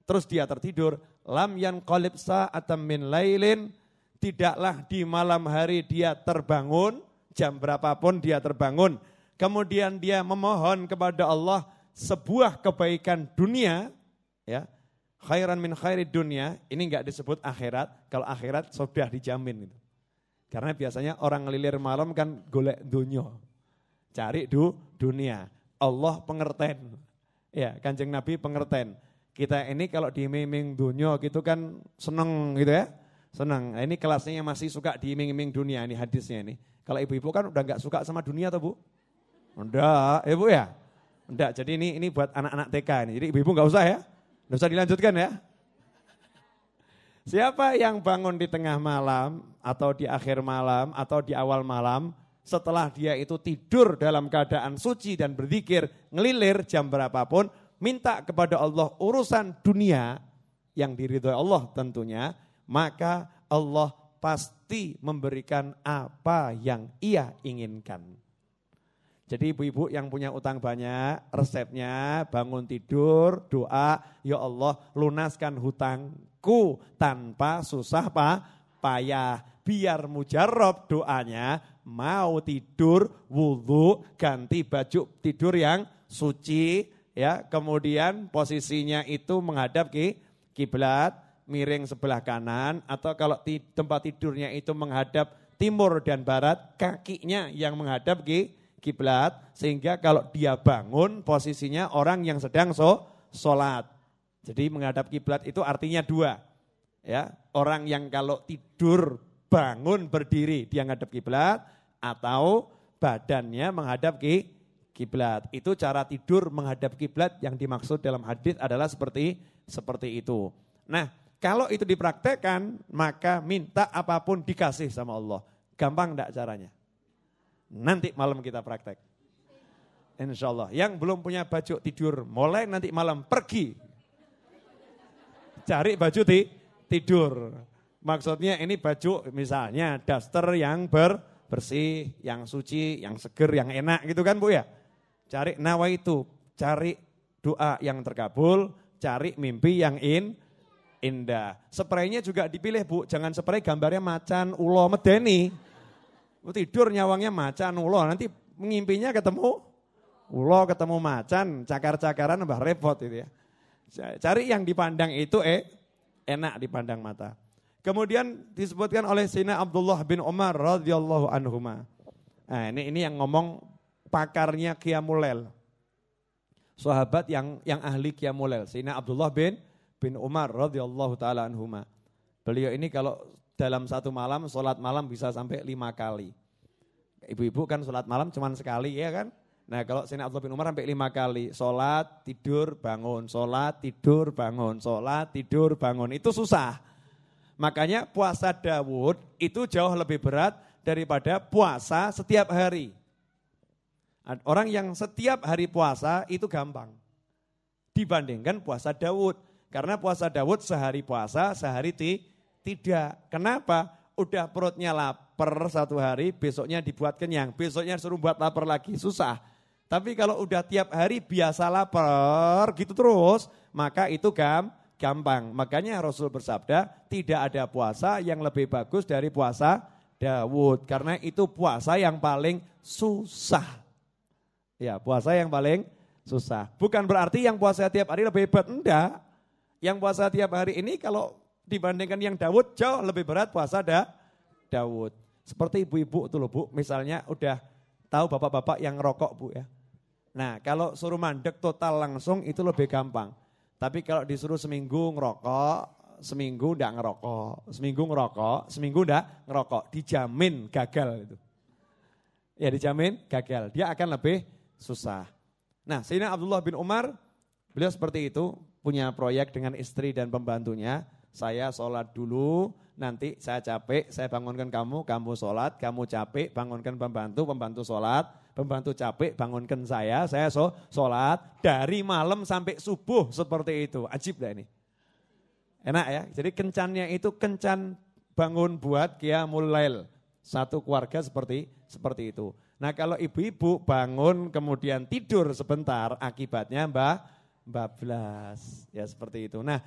terus dia tertidur. Lam yanqalib sa'atan min lailin, tidaklah di malam hari dia terbangun, jam berapapun dia terbangun. Kemudian dia memohon kepada Allah sebuah kebaikan dunia, ya. Khairan min khairid dunia, ini enggak disebut akhirat, kalau akhirat sudah dijamin itu. Karena biasanya orang ngelilir malam kan golek dunia, cari dunia. Allah pengerten, ya Kanjeng Nabi pengerten. Kita ini kalau diiming-iming dunia gitu kan seneng gitu ya, seneng. Ini kelasnya yang masih suka diiming-iming dunia, ini hadisnya ini. Kalau ibu-ibu kan udah enggak suka sama dunia tuh Bu? Enggak, ibu ya? Enggak, jadi ini buat anak-anak TK ini, jadi ibu-ibu enggak usah ya. Nggak usah dilanjutkan ya. Siapa yang bangun di tengah malam atau di akhir malam atau di awal malam, setelah dia itu tidur dalam keadaan suci dan berzikir, ngelilir jam berapapun, minta kepada Allah urusan dunia yang diridhoi Allah tentunya, maka Allah pasti memberikan apa yang ia inginkan. Jadi ibu-ibu yang punya utang banyak, resepnya bangun tidur, doa, ya Allah lunaskan hutangku tanpa susah payah. Biar mujarab doanya, mau tidur, wudhu, ganti baju tidur yang suci, ya. Kemudian posisinya itu menghadap kiblat, miring sebelah kanan, atau kalau tempat tidurnya itu menghadap timur dan barat, kakinya yang menghadap kiblat, sehingga kalau dia bangun posisinya orang yang sedang sholat. Jadi menghadap kiblat itu artinya dua. Ya, orang yang kalau tidur bangun berdiri dia menghadap kiblat, atau badannya menghadap kiblat. Itu cara tidur menghadap kiblat yang dimaksud dalam hadis adalah seperti itu. Nah, kalau itu dipraktekkan, maka minta apapun dikasih sama Allah. Gampang enggak caranya? Nanti malam kita praktek. Insya Allah. Yang belum punya baju tidur, mulai nanti malam pergi. Cari baju tidur. Maksudnya ini baju misalnya daster yang bersih, yang suci, yang seger, yang enak gitu kan Bu ya. Cari nawaitu, cari doa yang terkabul, cari mimpi yang indah. Spraynya juga dipilih Bu, jangan spray gambarnya macan, ulo, medeni. Tidur nyawangnya macan, ulo, nanti ngimpinya ketemu ulo, ketemu macan, cakar-cakaran mbah repot itu ya. Cari yang dipandang itu enak dipandang mata. Kemudian disebutkan oleh Sayyidina Abdullah bin Umar radhiyallahu anhuma. Nah, ini yang ngomong pakarnya Qiyamul Lail. Sahabat yang ahli Qiyamul Lail, Sayyidina Abdullah bin Umar radhiyallahu taala anhuma. Beliau ini kalau dalam satu malam, sholat malam bisa sampai 5 kali. Ibu-ibu kan sholat malam cuma sekali ya kan. Nah kalau Sayyidina Abdullah bin Umar sampai 5 kali. Sholat, tidur, bangun, sholat, tidur, bangun, sholat, tidur, bangun. Itu susah. Makanya puasa Daud itu jauh lebih berat daripada puasa setiap hari. Orang yang setiap hari puasa itu gampang. Dibandingkan puasa Daud. Karena puasa Daud sehari puasa, sehari tidak. Kenapa? Udah perutnya lapar satu hari, besoknya dibuat kenyang. Besoknya suruh buat lapar lagi, susah. Tapi kalau udah tiap hari biasa lapar gitu terus, maka itu gampang. Makanya Rasul bersabda, tidak ada puasa yang lebih bagus dari puasa Daud. Karena itu puasa yang paling susah. Ya, puasa yang paling susah. Bukan berarti yang puasa tiap hari lebih hebat, enggak. Yang puasa tiap hari ini kalau dibandingkan yang Daud jauh lebih berat puasa Daud. Seperti ibu-ibu itu loh Bu, misalnya udah tahu bapak-bapak yang rokok Bu ya. Nah kalau suruh mandek total langsung itu lebih gampang. Tapi kalau disuruh seminggu ngerokok, seminggu enggak ngerokok. Seminggu ngerokok, seminggu enggak ngerokok. Dijamin gagal itu. Ya dijamin gagal, dia akan lebih susah. Nah Sayyidina Abdullah bin Umar, beliau seperti itu, punya proyek dengan istri dan pembantunya. Saya sholat dulu, nanti saya capek, saya bangunkan kamu sholat, kamu capek, bangunkan pembantu sholat, pembantu capek, bangunkan saya sholat, dari malam sampai subuh seperti itu. Ajib dah ini. Enak ya, jadi kencannya itu kencan bangun buat Qiyamul Lail. Satu keluarga seperti itu. Nah kalau ibu-ibu bangun kemudian tidur sebentar, akibatnya bablas. Ya seperti itu. Nah,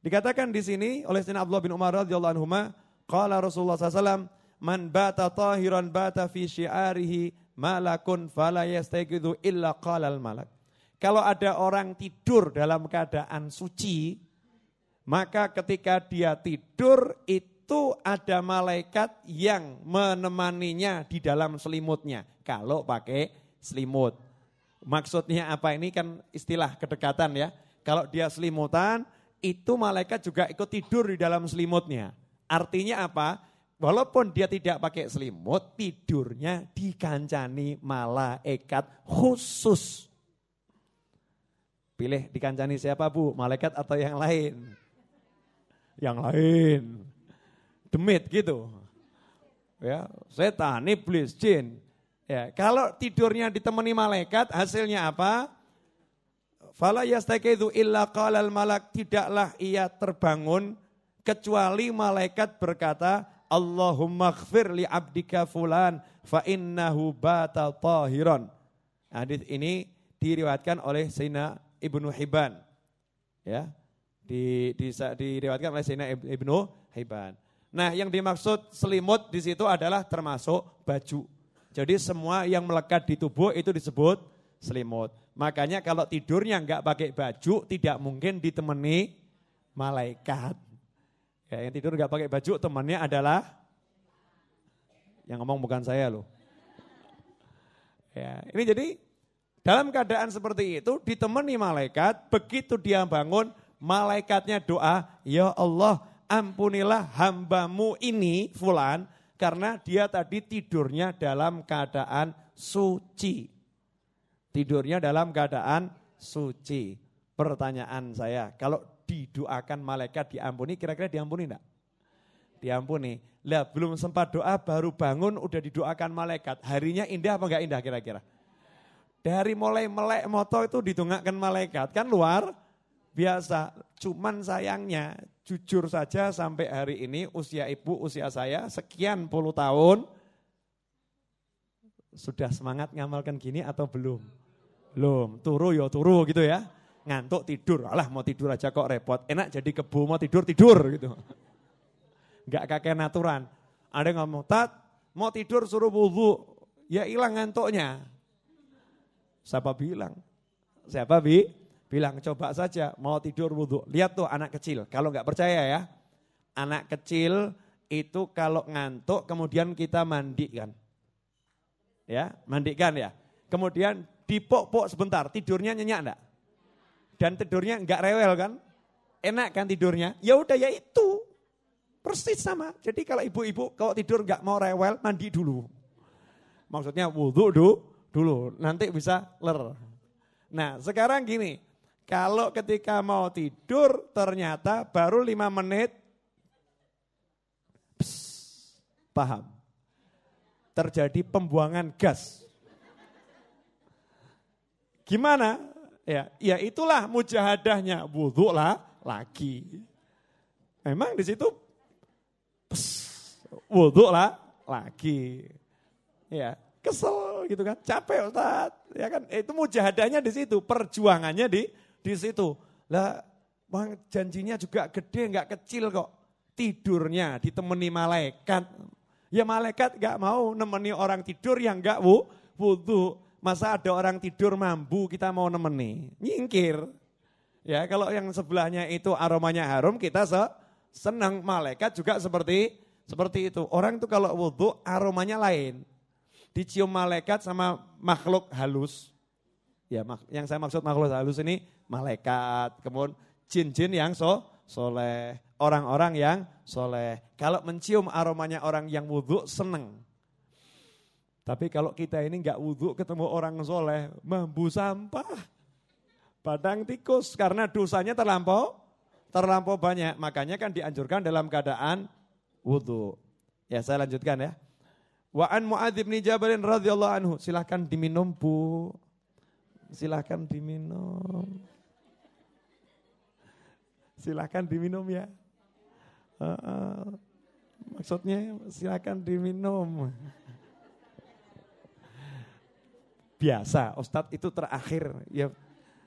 dikatakan di sini oleh Sayyidina Abdullah bin Umar radhiyallahu anhuma, qala Rasulullah SAW, man bata tahiran bata fi syi'arihi malakun fala yastayqidhu illa qalal malak. Kalau ada orang tidur dalam keadaan suci, maka ketika dia tidur itu ada malaikat yang menemaninya di dalam selimutnya. Kalau pakai selimut. Maksudnya apa, ini kan istilah kedekatan ya. Kalau dia selimutan, itu malaikat juga ikut tidur di dalam selimutnya. Artinya apa? Walaupun dia tidak pakai selimut, tidurnya dikancani malaikat khusus. Pilih dikancani siapa Bu? Malaikat atau yang lain? Yang lain. Demit gitu. Ya, setan, iblis, jin. Ya, kalau tidurnya ditemani malaikat, hasilnya apa? Fala yastaqidhu illa qalal malak, tidaklah ia terbangun kecuali malaikat berkata, Allahumma ighfir li abdika fulan fa innahu bata tahiran. Hadis ini diriwayatkan oleh Sayyidina Ibnu Hibban. Ya. Diriwayatkan oleh Sayyidina Ibnu Hibban. Nah, yang dimaksud selimut di situ adalah termasuk baju. Jadi semua yang melekat di tubuh itu disebut selimut. Makanya kalau tidurnya enggak pakai baju tidak mungkin ditemani malaikat. Ya, yang tidur enggak pakai baju temannya adalah yang ngomong bukan saya loh. Ya, ini jadi dalam keadaan seperti itu ditemani malaikat, begitu dia bangun malaikatnya doa, ya Allah ampunilah hambamu ini fulan karena dia tadi tidurnya dalam keadaan suci. Tidurnya dalam keadaan suci. Pertanyaan saya, kalau didoakan malaikat diampuni, kira-kira diampuni enggak? Diampuni. Lah belum sempat doa baru bangun udah didoakan malaikat. Harinya indah apa enggak indah kira-kira? Dari mulai melek moto itu didongakkan malaikat. Kan luar biasa. Cuman sayangnya jujur saja sampai hari ini usia ibu, usia saya sekian puluh tahun. Sudah semangat ngamalkan gini atau belum? Belum, turu gitu ya. Ngantuk tidur, alah mau tidur aja kok repot. Enak jadi kebo mau tidur gitu. Enggak kakek aturan. Ada yang ngomong, Tat mau tidur suruh wudu, ya hilang ngantuknya. Siapa bilang? Bilang coba saja mau tidur wudu. Lihat tuh anak kecil, kalau enggak percaya ya. Anak kecil itu kalau ngantuk kemudian kita mandikan. Ya, mandikan ya. Kemudian dipok-pok sebentar, tidurnya nyenyak enggak? Dan tidurnya enggak rewel kan? Enak kan tidurnya? Ya udah ya itu. Persis sama. Jadi kalau ibu-ibu kalau tidur enggak mau rewel, mandi dulu. Maksudnya wudu dulu, nanti bisa ler. Nah sekarang gini, kalau ketika mau tidur ternyata baru 5 menit, paham? Terjadi pembuangan gas. Gimana? Ya itulah mujahadahnya, wudu lah lagi. Memang di situ wudu lah lagi. Ya, kesel gitu kan, capek Ustaz. Ya kan, itu mujahadahnya di situ, perjuangannya di situ. Lah, bang janjinya juga gede enggak kecil kok. Tidurnya ditemani malaikat. Ya malaikat enggak mau nemeni orang tidur yang enggak wudu. Masa ada orang tidur mambu kita mau nemeni, nyingkir. Ya kalau yang sebelahnya itu aromanya harum kita senang. Malaikat juga seperti itu. Orang itu kalau wudu aromanya lain. Dicium malaikat sama makhluk halus. Ya yang saya maksud makhluk halus ini malaikat. Kemudian jin-jin yang soleh. Orang-orang yang soleh. Kalau mencium aromanya orang yang wudu senang. Tapi kalau kita ini enggak wudu ketemu orang soleh, mambu sampah. Padang tikus karena dosanya terlampau banyak. Makanya kan dianjurkan dalam keadaan wudu. Ya saya lanjutkan ya. Wa an Mu'adz bin Jabal radhiyallahu anhu. Silahkan diminum Bu. Silahkan diminum. Silahkan diminum ya. Maksudnya silahkan diminum. Biasa, Ustadz itu terakhir ya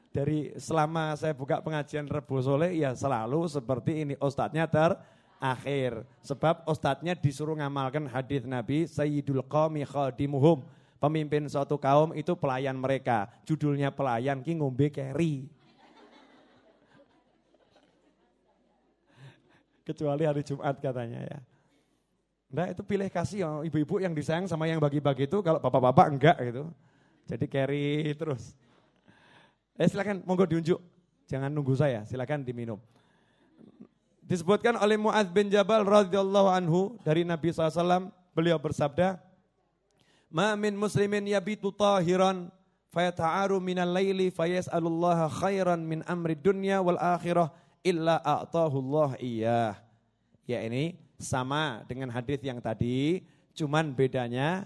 dari selama saya buka pengajian Rebo Soleh ya selalu seperti ini Ustadznya terakhir. Sebab Ustadznya disuruh ngamalkan hadis Nabi Sayyidul Qaumi Khadimuhum. Pemimpin suatu kaum itu pelayan mereka. Judulnya pelayan ki ngombe keri. Kecuali hari Jumat katanya ya. Nah itu pilih kasih ya, ibu-ibu yang disayang sama yang bagi-bagi itu kalau bapak-bapak enggak gitu. Jadi carry terus. Silakan monggo diunjuk. Jangan nunggu saya, silakan diminum. Disebutkan oleh Mu'adz bin Jabal radhiyallahu anhu dari Nabi SAW, beliau bersabda, "Ma min muslimin yabitu tahiran fayata'aru minal laili fayas'alullaha khairan min amri dunya wal akhirah illa a'tahu Allah iyah." Ya ini sama dengan hadis yang tadi, cuman bedanya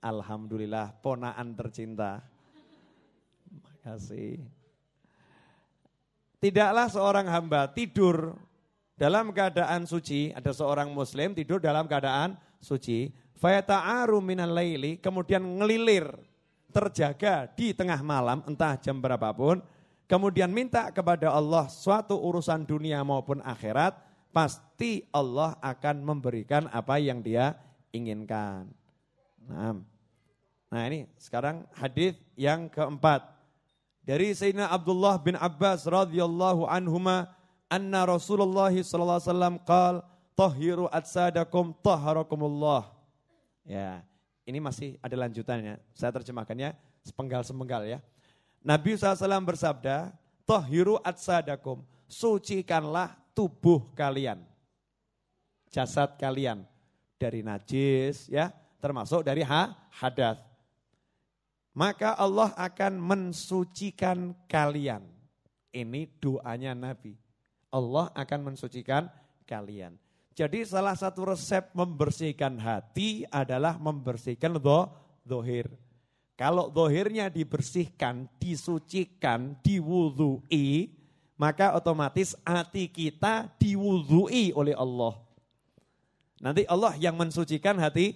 alhamdulillah ponaan tercinta. Makasih. Tidaklah seorang hamba tidur dalam keadaan suci, ada seorang muslim tidur dalam keadaan suci, fayata'aru minal laili, kemudian ngelilir terjaga di tengah malam, entah jam berapapun, kemudian minta kepada Allah suatu urusan dunia maupun akhirat, pasti Allah akan memberikan apa yang dia inginkan. Nah ini sekarang hadis yang keempat. Dari Sayyidina Abdullah bin Abbas radhiyallahu anhuma, anna Rasulullah sallallahu alaihi wasallam qala tahhiru atsadakum tahharakumullah. Ya, ini masih ada lanjutannya. Saya terjemahkannya sepenggal-sepenggal ya. Nabi SAW bersabda, tahhiru atsadakum, sucikanlah tubuh kalian, jasad kalian dari najis ya, termasuk dari hadas. Maka Allah akan mensucikan kalian. Ini doanya Nabi. Allah akan mensucikan kalian. Jadi salah satu resep membersihkan hati adalah membersihkan zahir. Kalau zahirnya dibersihkan, disucikan, diwudhui, maka otomatis hati kita diwudhui oleh Allah. Nanti Allah yang mensucikan hati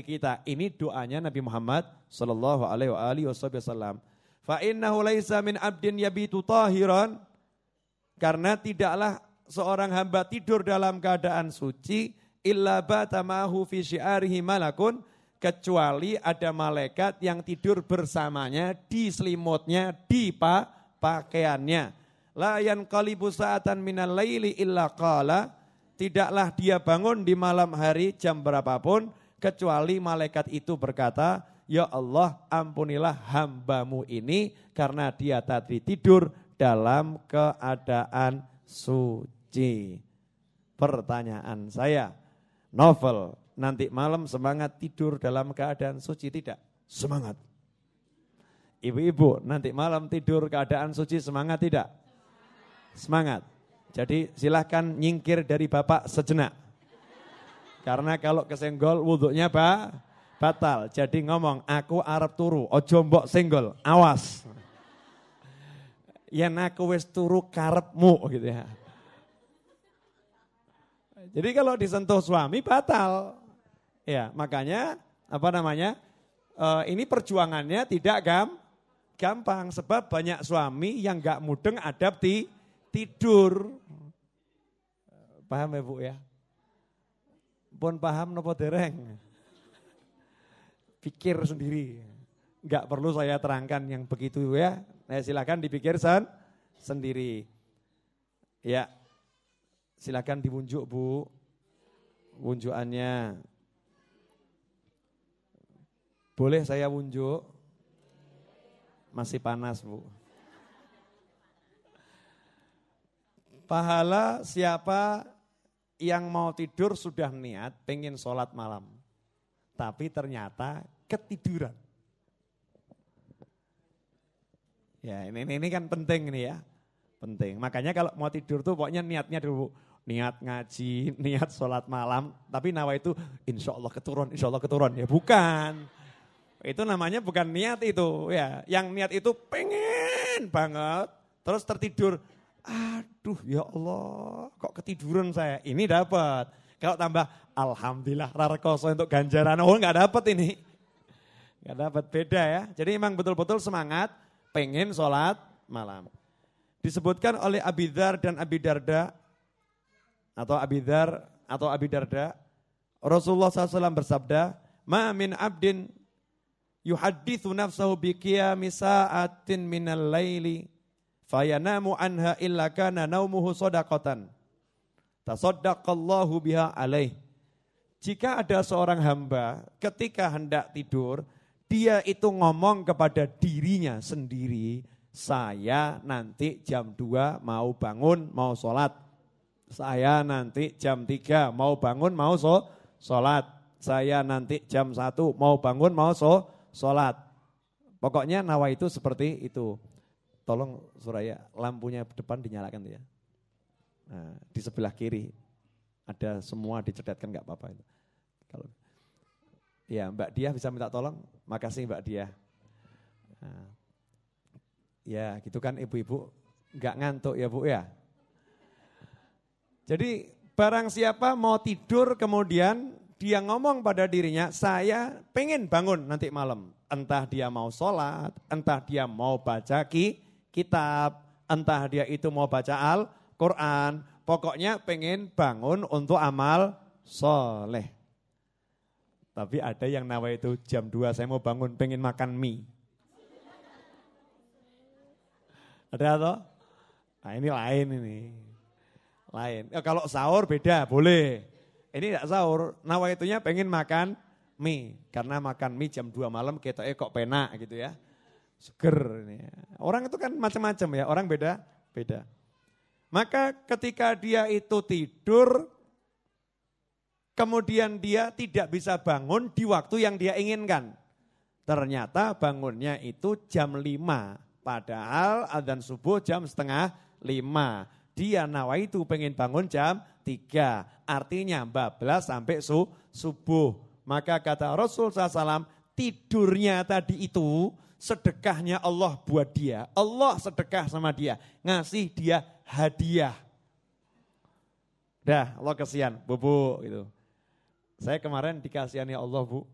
kita. Ini doanya Nabi Muhammad sallallahu alaihi wasallam. Fa innahu laisa min abdin yabitu tahiran, karena tidaklah seorang hamba tidur dalam keadaan suci illa bata ma'hu fi syi'arihi malakun, kecuali ada malaikat yang tidur bersamanya di selimutnya, di pakaiannya. La yanqalibu sa'atan minal laili illa qala, tidaklah dia bangun di malam hari jam berapapun kecuali malaikat itu berkata, ya Allah ampunilah hambamu ini karena dia tadi tidur dalam keadaan suci. Pertanyaan saya, Novel nanti malam semangat tidur dalam keadaan suci tidak? Semangat. Ibu-ibu nanti malam tidur keadaan suci semangat tidak? Semangat. Jadi silahkan nyingkir dari bapak sejenak. Karena kalau kesenggol wudhunya batal. Jadi ngomong, aku arep turu, ojo mbok senggol, awas. Yen aku wis turu karepmu gitu ya. Jadi kalau disentuh suami batal. Ya, makanya ini perjuangannya tidak gampang sebab banyak suami yang enggak mudeng adab tidur. Paham ya Bu ya? Pun paham nopo dereng? Pikir sendiri. Enggak perlu saya terangkan yang begitu ya. Nah, silakan dipikir sendiri. Ya. Silakan diwunjuk Bu. Wunjukannya. Boleh saya wunjuk? Masih panas Bu. Pahala siapa yang mau tidur sudah niat pengen sholat malam. Tapi ternyata ketiduran. Ya ini kan penting ini ya. Penting. Makanya kalau mau tidur tuh pokoknya niatnya dulu. Niat ngaji, niat sholat malam. Tapi nawa itu insya Allah keturun. Ya bukan. Itu namanya bukan niat itu. Ya, yang niat itu pengen banget. Terus tertidur. Aduh ya Allah, kok ketiduran saya. Ini dapat. Kalau tambah alhamdulillah rarekoso untuk ganjaran. Oh enggak dapat ini. Enggak dapat, beda ya. Jadi memang betul-betul semangat pengen sholat malam. Disebutkan oleh Abi Dzar dan Abi Darda atau Abi Darda, Rasulullah SAW bersabda, "Ma min abdin yuhadditsu nafsahu bi qiyami sa'atin minal laili fayanamu anha illa kana naumuhu shadaqatan tasaddaqallahu biha alaih." Jika ada seorang hamba ketika hendak tidur, dia itu ngomong kepada dirinya sendiri, saya nanti jam 2 mau bangun, mau sholat. Saya nanti jam 3 mau bangun, mau sholat. Saya nanti jam 1 mau bangun, mau sholat. Pokoknya nawa itu seperti itu. Tolong Suraya, lampunya depan dinyalakan ya. Nah, di sebelah kiri ada semua dicedetkan, enggak apa-apa itu. Kalau ya Mbak Diah bisa minta tolong, makasih Mbak Diah. Nah, ya gitu kan ibu-ibu enggak ngantuk ya Bu ya. Jadi barang siapa mau tidur kemudian dia ngomong pada dirinya, saya pengen bangun nanti malam. Entah dia mau sholat, entah dia mau baca kitab, entah dia itu mau baca Al-Quran. Pokoknya pengen bangun untuk amal soleh. Tapi ada yang nawa itu jam 2 saya mau bangun pengen makan mie. Ada atau? Nah ini lain ini. Lain. Kalau sahur beda, boleh. Ini tidak sahur, nawaitunya pengen makan mie. Karena makan mie jam 2 malam kita kok penak gitu ya. Seger ini. Orang itu kan macam-macam ya, orang beda. Maka ketika dia itu tidur, kemudian dia tidak bisa bangun di waktu yang dia inginkan. Ternyata bangunnya itu jam 5. Padahal adzan subuh jam setengah 5. Dia nawaitu pengen bangun jam 3. Artinya 14 sampai subuh. Maka kata Rasul SAW, tidurnya tadi itu sedekahnya Allah buat dia. Allah sedekah sama dia. Ngasih dia hadiah. Dah, Allah kasihan, Bu gitu. Saya kemarin dikasihani Allah, Bu.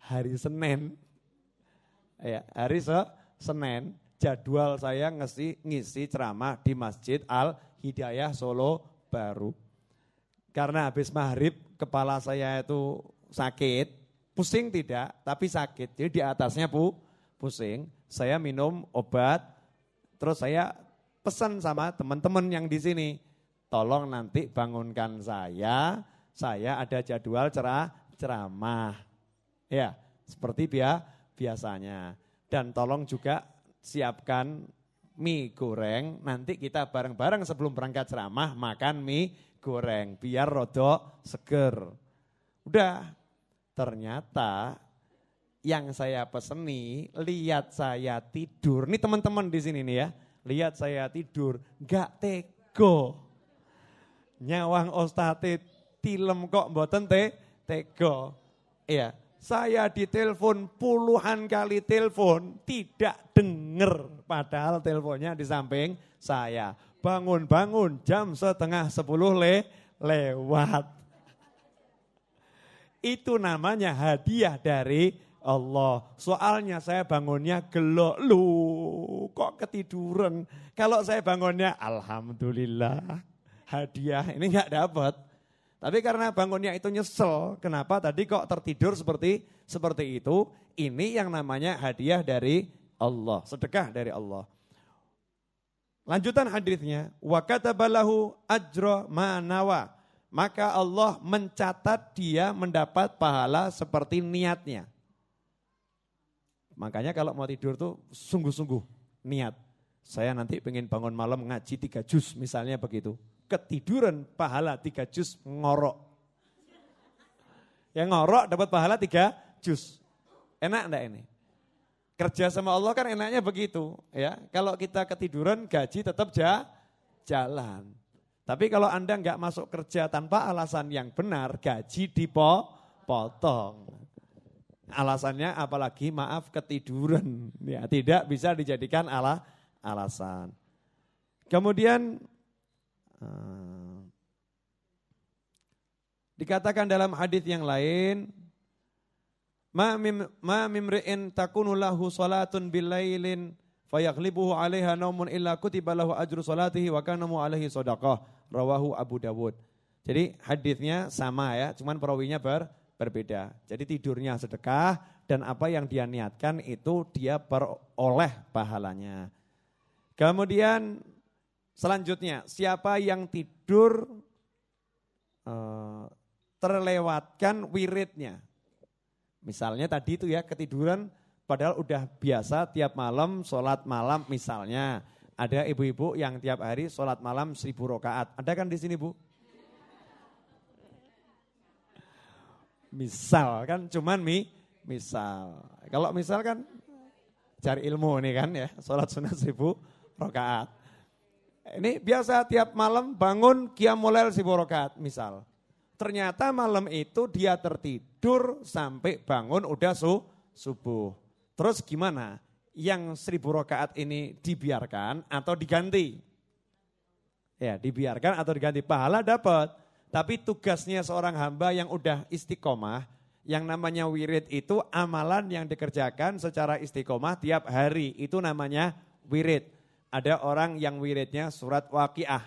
Hari Senin. Ya, hari Senin jadwal saya ngisi ceramah di Masjid Al-Hidayah Solo Baru. Karena habis maghrib kepala saya itu sakit, pusing tidak, tapi sakit. Jadi di atasnya pusing, saya minum obat, terus saya pesan sama teman-teman yang di sini, tolong nanti bangunkan saya ada jadwal ceramah. Ya, seperti biasanya. Dan tolong juga siapkan mie goreng, nanti kita bareng-bareng sebelum berangkat ceramah makan mie goreng, biar rodok seger. Udah, ternyata yang saya peseni, lihat saya tidur, nih teman-teman di sini nih ya, lihat saya tidur, gak tego. Nyawang ostate tilem kok mboten tego. Iya. Saya ditelepon puluhan kali telepon, tidak dengar. Padahal teleponnya di samping saya. Bangun-bangun jam 9:30 lewat. Itu namanya hadiah dari Allah. Soalnya saya bangunnya gelo, lu kok ketiduran. Kalau saya bangunnya alhamdulillah hadiah, ini enggak dapat. Tapi karena bangunnya itu nyesel, kenapa tadi kok tertidur seperti itu, ini yang namanya hadiah dari Allah, sedekah dari Allah. Lanjutan hadisnya, wa katabalahu ajra ma nawa. Maka Allah mencatat dia mendapat pahala seperti niatnya. Makanya kalau mau tidur tuh sungguh-sungguh niat. Saya nanti pengen bangun malam ngaji 3 juz misalnya begitu. Ketiduran pahala 3 juz ngorok. Yang ngorok dapat pahala 3 juz. Enak enggak ini? Kerja sama Allah kan enaknya begitu ya. Kalau kita ketiduran gaji tetap jalan. Tapi kalau Anda enggak masuk kerja tanpa alasan yang benar, gaji dipotong. Alasannya apalagi maaf ketiduran. Ya, tidak bisa dijadikan alasan. Kemudian dikatakan dalam hadis yang lain, ma mimri'in takunu lahu salatun bilailin fayaghlibuhu 'alaiha naumun illa kutiba lahu ajru salatihi wa kana alaihi shadaqah, rawahu Abu Dawud. Jadi hadisnya sama ya, cuman perawinya berbeda. Jadi tidurnya sedekah dan apa yang dia niatkan itu dia peroleh pahalanya. Kemudian selanjutnya, siapa yang tidur terlewatkan wiridnya. Misalnya tadi itu ya ketiduran padahal udah biasa tiap malam sholat malam misalnya. Ada ibu-ibu yang tiap hari sholat malam 1000 rakaat. Ada kan di sini Bu? Misal kan cuman misal. Kalau misal kan cari ilmu nih kan ya, sholat sunat 1000 rakaat. Ini biasa tiap malam bangun qiyamul lail 1000 rakaat misal. Ternyata malam itu dia tertidur sampai bangun udah subuh. Terus gimana? Yang 1000 rakaat ini dibiarkan atau diganti? Ya, dibiarkan atau diganti. Pahala dapat. Tapi tugasnya seorang hamba yang udah istiqomah, Yang namanya wirid itu amalan yang dikerjakan secara istiqomah tiap hari. Itu namanya wirid. Ada orang yang wiridnya surat Waqiah.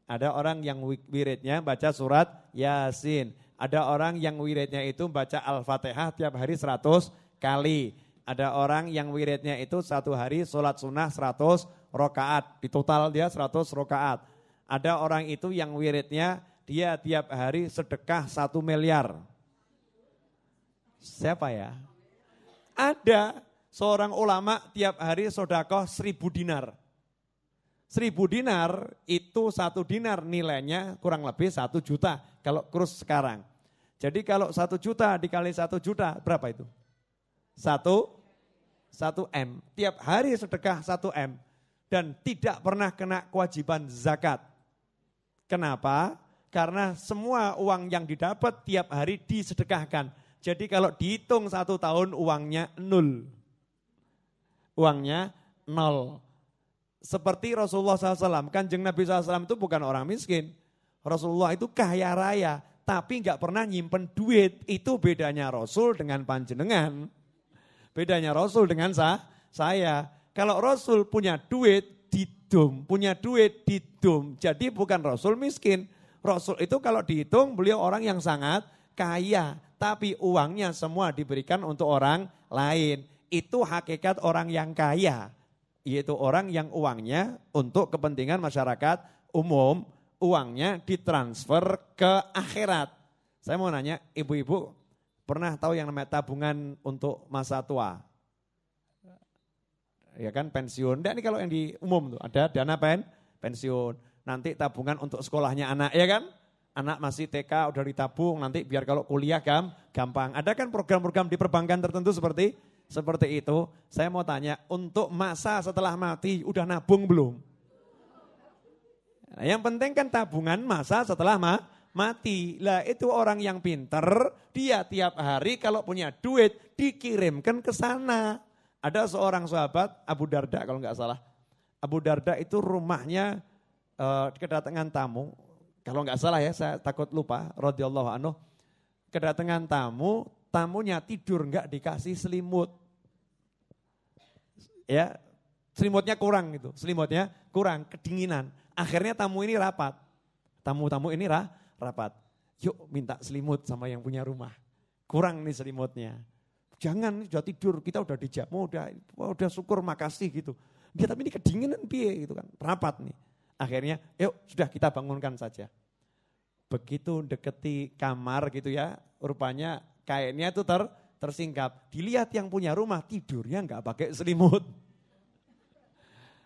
Ada orang yang wiridnya baca surat Yasin. Ada orang yang wiridnya itu baca Al-Fatihah tiap hari 100 kali. Ada orang yang wiridnya itu satu hari sholat sunnah 100 rakaat. Di total dia 100 rakaat. Ada orang itu yang wiridnya dia tiap hari sedekah 1 miliar. Siapa ya? Ada seorang ulama tiap hari sedekah 1.000 dinar. 1.000 dinar itu 1 dinar nilainya kurang lebih 1 juta kalau kurs sekarang. Jadi kalau 1 juta dikali 1 juta berapa itu? 1 M. Tiap hari sedekah 1 M. Dan tidak pernah kena kewajiban zakat. Kenapa? Karena semua uang yang didapat tiap hari disedekahkan. Jadi kalau dihitung 1 tahun uangnya 0. Uangnya 0. Seperti Rasulullah SAW, Kanjeng Nabi SAW itu bukan orang miskin. Rasulullah itu kaya raya, tapi enggak pernah nyimpen duit. Itu bedanya Rasul dengan panjenengan. Bedanya Rasul dengan saya. Kalau Rasul punya duit, didum. Punya duit, didum. Jadi bukan Rasul miskin. Rasul itu kalau dihitung beliau orang yang sangat kaya. Tapi uangnya semua diberikan untuk orang lain. Itu hakikat orang yang kaya. Yaitu orang yang uangnya untuk kepentingan masyarakat umum. Uangnya ditransfer ke akhirat. Saya mau nanya, ibu-ibu pernah tahu yang namanya tabungan untuk masa tua? Ya kan pensiun. Dan ini kalau yang di umum tuh ada dana pensiun. Nanti tabungan untuk sekolahnya anak, ya kan? Anak masih TK udah ditabung, nanti biar kalau kuliah gampang. Ada kan program-program di perbankan tertentu seperti itu. Saya mau tanya, untuk masa setelah mati udah nabung belum? Nah, yang penting kan tabungan masa setelah mati. Lah itu orang yang pinter, dia tiap hari kalau punya duit dikirimkan ke sana. Ada seorang sahabat, Abu Darda kalau nggak salah. Abu Darda itu rumahnya kedatangan tamu. Kalau nggak salah ya, saya takut lupa, radhiyallahu anhu. Kedatangan tamu, tamunya tidur nggak dikasih selimut. Ya, selimutnya kurang gitu, selimutnya kurang, kedinginan. Akhirnya tamu ini rapat. Tamu-tamu ini rapat. Yuk minta selimut sama yang punya rumah. Kurang nih selimutnya. Jangan, sudah tidur, kita udah dijamu, udah syukur makasih gitu. Dia tapi ini kedinginan piye gitu kan, rapat nih. Akhirnya, yuk sudah kita bangunkan saja. Begitu deketi kamar gitu ya, rupanya kainnya itu tersingkap. Dilihat yang punya rumah tidurnya enggak pakai selimut.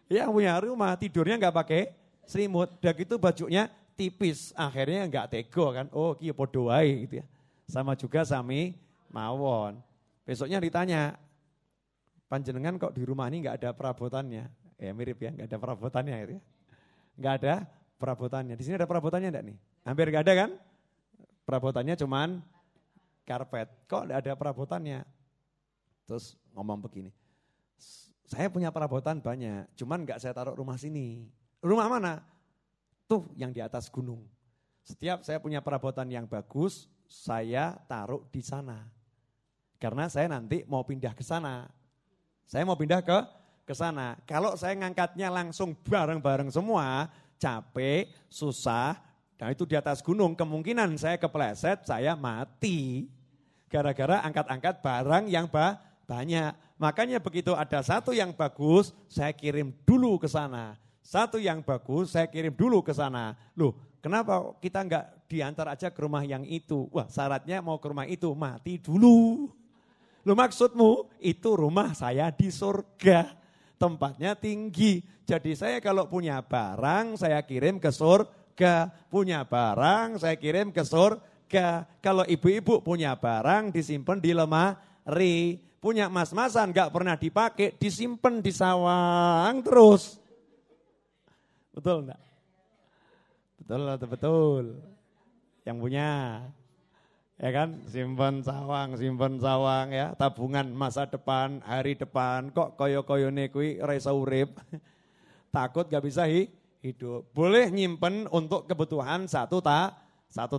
Yang punya rumah tidurnya enggak pakai selimut. Udah gitu bajunya tipis, akhirnya enggak tego kan. Oh iya podo wae gitu ya. Sama juga sami mawon. Besoknya ditanya, panjenengan kok di rumah ini enggak ada perabotannya? Ya mirip ya, enggak ada perabotannya gitu ya. Enggak ada perabotannya. Di sini ada perabotannya enggak nih? Hampir enggak ada kan? Perabotannya cuman karpet. Kok enggak ada perabotannya? Terus ngomong begini. Saya punya perabotan banyak, cuman enggak saya taruh rumah sini. Rumah mana? Tuh yang di atas gunung. Setiap saya punya perabotan yang bagus, saya taruh di sana. Karena saya nanti mau pindah ke sana. Saya mau pindah ke sana. Kalau saya ngangkatnya langsung bareng-bareng semua, capek, susah, nah itu di atas gunung, kemungkinan saya kepleset, saya mati. Gara-gara angkat-angkat barang yang banyak. Makanya begitu ada satu yang bagus, saya kirim dulu ke sana. Satu yang bagus, saya kirim dulu ke sana. Loh, kenapa kita enggak diantar aja ke rumah yang itu? Wah, syaratnya mau ke rumah itu, mati dulu. Loh maksudmu, itu rumah saya di surga. Tempatnya tinggi. Jadi saya kalau punya barang, saya kirim ke surga. Punya barang, saya kirim ke surga. Kalau ibu-ibu punya barang, disimpan di lemari. Punya emas-emasan, gak pernah dipakai, disimpan di sawang terus. Betul enggak? Betul atau betul? Yang punya, ya kan? Simpan sawang ya, tabungan masa depan, hari depan. Kok koyo-koyone kuwi ora iso urip. Takut gak bisa hidup. Boleh nyimpen untuk kebutuhan satu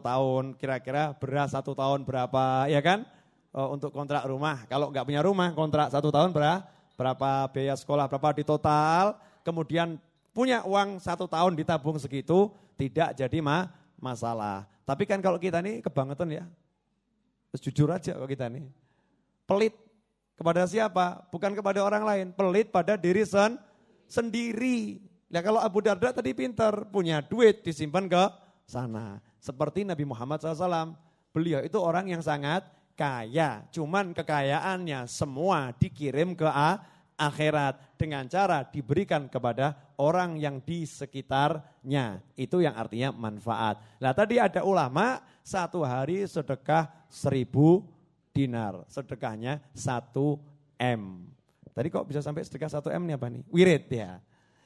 tahun. Kira-kira beras 1 tahun berapa, ya kan? untuk kontrak rumah. Kalau nggak punya rumah, kontrak 1 tahun berapa biaya sekolah, berapa di total. Kemudian punya uang 1 tahun ditabung segitu, tidak jadi masalah. Tapi kan kalau kita ini kebangetan ya, terus jujur aja kalau kita ini. Pelit kepada siapa? Bukan kepada orang lain, pelit pada diri sendiri. Ya kalau Abu Darda tadi pintar, punya duit disimpan ke sana. Seperti Nabi Muhammad SAW, beliau itu orang yang sangat kaya. Cuman kekayaannya semua dikirim ke akhirat dengan cara diberikan kepada orang yang di sekitarnya. Itu yang artinya manfaat. Nah tadi ada ulama 1 hari sedekah 1000 dinar. Sedekahnya 1 M. Tadi kok bisa sampai sedekah 1 M nih apa nih? Wirid ya.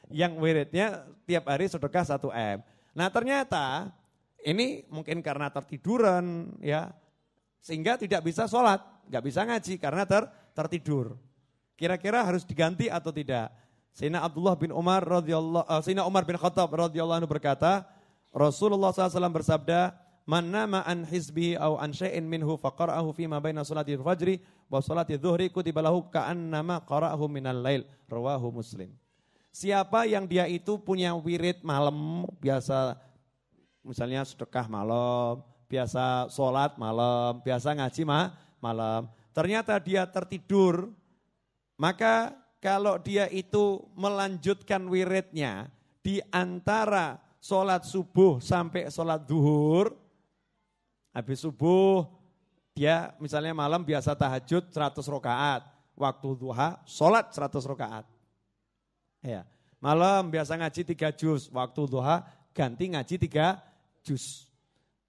Yang wiridnya tiap hari sedekah 1 M. Nah ternyata ini mungkin karena tertiduran ya. Sehingga tidak bisa sholat, gak bisa ngaji karena tertidur. Kira-kira harus diganti atau tidak? Sayyidina Umar bin Khattab radhiyallahu anhu berkata, Rasulullah SAW bersabda, "Man nama an hizbihi aw an syai'in minhu faqara'ahu fi ma baina salatil fajri wa salatil dhuhri kutiba lahu ka'annama qara'ahu minal lail." Rawahu Muslim. Siapa yang dia itu punya wirid malam, biasa misalnya sedekah malam, biasa sholat malam, biasa ngaji malam. Ternyata dia tertidur. Maka kalau dia itu melanjutkan wiridnya di antara sholat subuh sampai sholat duhur, habis subuh dia misalnya malam biasa tahajud 100 rakaat, waktu duha sholat 100 rakaat. Ya. Malam biasa ngaji 3 juz, waktu duha ganti ngaji 3 juz.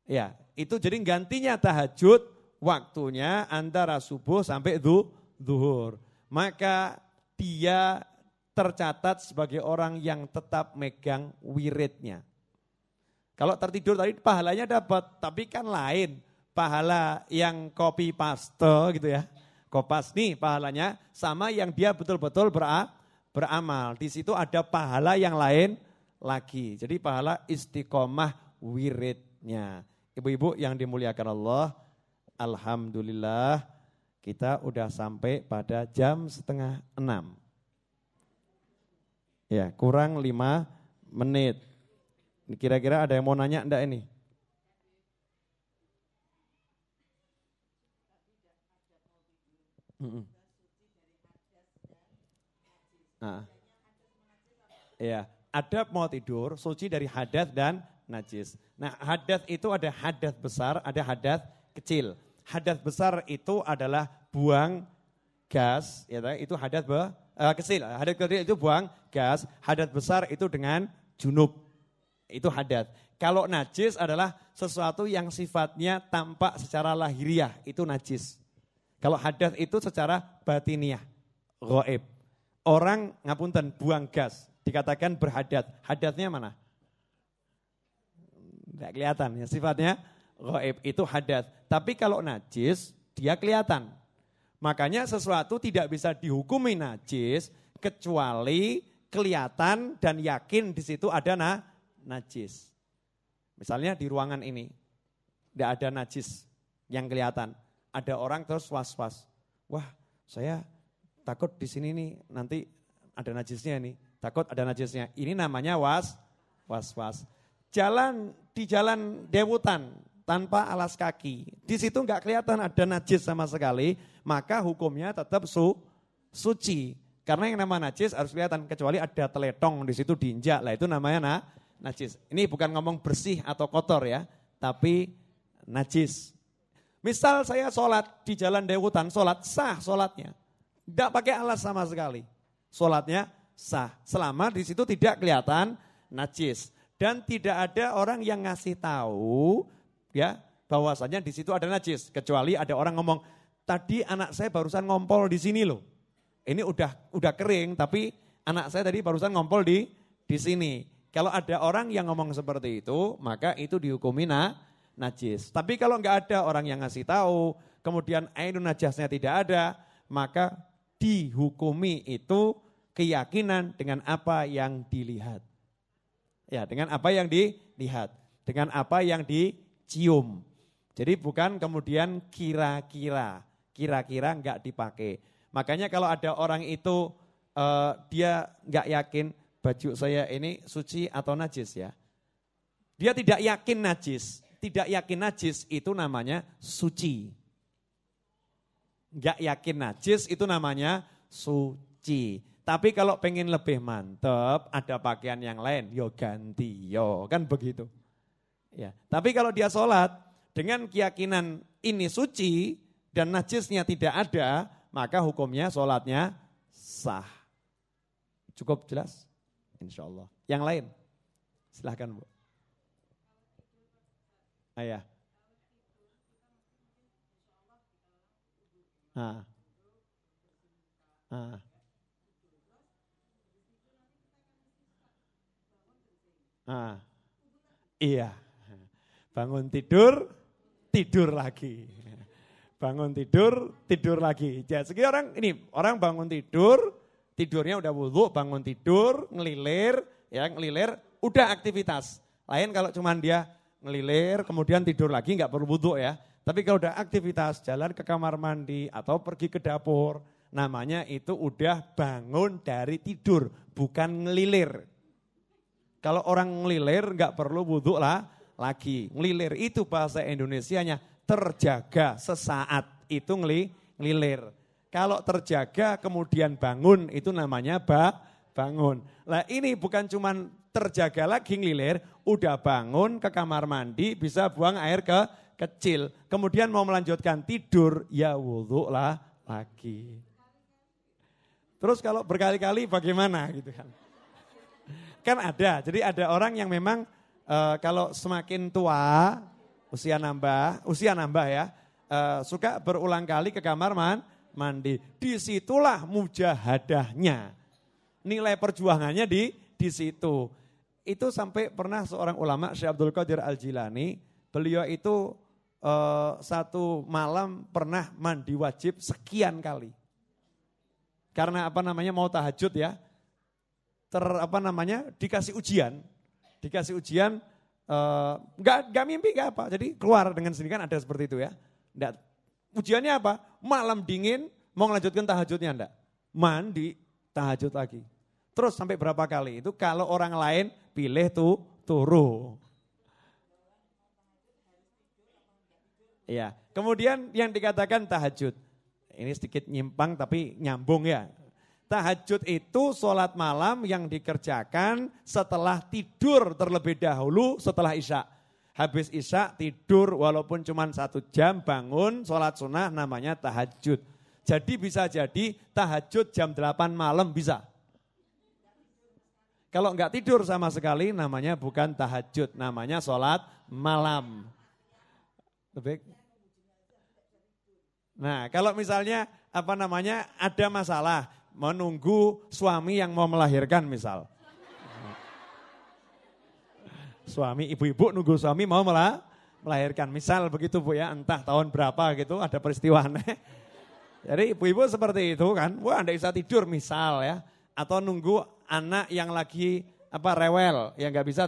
Ya, itu jadi gantinya tahajud waktunya antara subuh sampai duhur. Maka dia tercatat sebagai orang yang tetap megang wiridnya. Kalau tertidur tadi pahalanya dapat, tapi kan lain. Pahala yang copy paste gitu ya. Kopas nih pahalanya sama yang dia betul-betul beramal. Di situ ada pahala yang lain lagi. Jadi pahala istiqomah wiridnya. Ibu-ibu yang dimuliakan Allah, alhamdulillah. Kita udah sampai pada jam 5:30. Ya, kurang 5 menit. Kira-kira ada yang mau nanya enggak ini? Nah, ya, adab mau tidur, suci dari hadas dan najis. Nah, hadas itu ada hadas besar, ada hadas kecil. Hadas besar itu adalah buang gas, ya, itu hadas kecil. Hadas kecil itu buang gas, hadas besar itu dengan junub, itu hadas. Kalau najis adalah sesuatu yang sifatnya tampak secara lahiriah, itu najis. Kalau hadas itu secara batiniah, ghaib. Orang ngapunten buang gas, dikatakan berhadas. Hadasnya mana? Tidak kelihatan, ya sifatnya ghaib itu hadas. Tapi kalau najis dia kelihatan. Makanya sesuatu tidak bisa dihukumi najis kecuali kelihatan dan yakin di situ ada najis. Misalnya di ruangan ini tidak ada najis yang kelihatan. Ada orang terus was-was. Wah, saya takut di sini nih nanti ada najisnya nih. Takut ada najisnya. Ini namanya was-was. Di jalan Dewutan tanpa alas kaki. Di situ enggak kelihatan ada najis sama sekali, maka hukumnya tetap suci. Karena yang nama najis harus kelihatan, kecuali ada teletong di situ diinjak, lah itu namanya najis. Ini bukan ngomong bersih atau kotor ya, tapi najis. Misal saya sholat di jalan Dewutan, sholat sah sholatnya. Tidak pakai alas sama sekali. Sholatnya sah, selama di situ tidak kelihatan najis. Dan tidak ada orang yang ngasih tahu ya bahwasanya di situ ada najis, kecuali ada orang ngomong, tadi anak saya barusan ngompol di sini loh. Ini udah kering, tapi anak saya tadi barusan ngompol di sini. Kalau ada orang yang ngomong seperti itu, maka itu dihukumi najis. Tapi kalau enggak ada orang yang ngasih tahu, kemudian ainun najasnya tidak ada, maka dihukumi itu keyakinan dengan apa yang dilihat. Ya, dengan apa yang dilihat, dengan apa yang dicium. Jadi bukan kemudian kira-kira. kira-kira enggak dipakai. Makanya kalau ada orang itu dia enggak yakin baju saya ini suci atau najis ya. Dia tidak yakin najis. Tidak yakin najis itu namanya suci. Enggak yakin najis itu namanya suci. Tapi kalau pengen lebih mantep, ada pakaian yang lain, yo ganti, yo kan begitu. Ya. Tapi kalau dia sholat dengan keyakinan ini suci dan najisnya tidak ada, maka hukumnya sholatnya sah. Cukup jelas? Insya Allah. Yang lain? Silahkan Bu. Ayah. Iya. Bangun tidur, tidur lagi. Bangun tidur, tidur lagi. Jadi orang bangun tidur, tidurnya udah wudhu, bangun tidur, ngelilir, udah aktivitas. Lain kalau cuman dia ngelilir, kemudian tidur lagi, nggak perlu wudhu ya. Tapi kalau udah aktivitas, jalan ke kamar mandi atau pergi ke dapur, namanya itu udah bangun dari tidur, bukan ngelilir. Kalau orang ngelilir nggak perlu wudhu lah lagi. Ngelilir itu bahasa Indonesianya terjaga sesaat, itu ngelilir. Kalau terjaga kemudian bangun itu namanya bangun. Lah ini bukan cuman terjaga lagi ngelilir, udah bangun ke kamar mandi bisa buang air kecil. Kemudian mau melanjutkan tidur, ya wudhu lah lagi. Terus kalau berkali-kali bagaimana gitu kan? Kan ada, jadi ada orang yang memang kalau semakin tua, usia nambah ya, suka berulang kali ke kamar mandi. Disitulah mujahadahnya, nilai perjuangannya di situ. Itu sampai pernah seorang ulama, Syekh Abdul Qadir Al-Jilani, beliau itu satu malam pernah mandi wajib sekian kali. Karena mau tahajud ya, dikasih ujian, nggak mimpi nggak apa, jadi keluar dengan sendiri kan ada seperti itu ya. Nggak, ujiannya apa? Malam dingin mau melanjutkan tahajudnya enggak, mandi tahajud lagi. Terus sampai berapa kali itu kalau orang lain pilih turu. Ya, kemudian yang dikatakan tahajud. Ini sedikit nyimpang tapi nyambung ya. Tahajud itu sholat malam yang dikerjakan setelah tidur terlebih dahulu setelah isya. Habis isya tidur walaupun cuma 1 jam bangun sholat sunnah namanya tahajud. Jadi bisa jadi tahajud jam 8 malam bisa. Kalau enggak tidur sama sekali namanya bukan tahajud, namanya sholat malam. Lebih. Nah kalau misalnya ada masalah, menunggu suami yang mau melahirkan misal. Suami, ibu-ibu nunggu suami mau melahirkan. Misal begitu Bu ya, entah tahun berapa gitu ada peristiwa aneh. Jadi ibu-ibu seperti itu kan, wah anda bisa tidur misal ya. Atau nunggu anak yang lagi rewel, yang gak bisa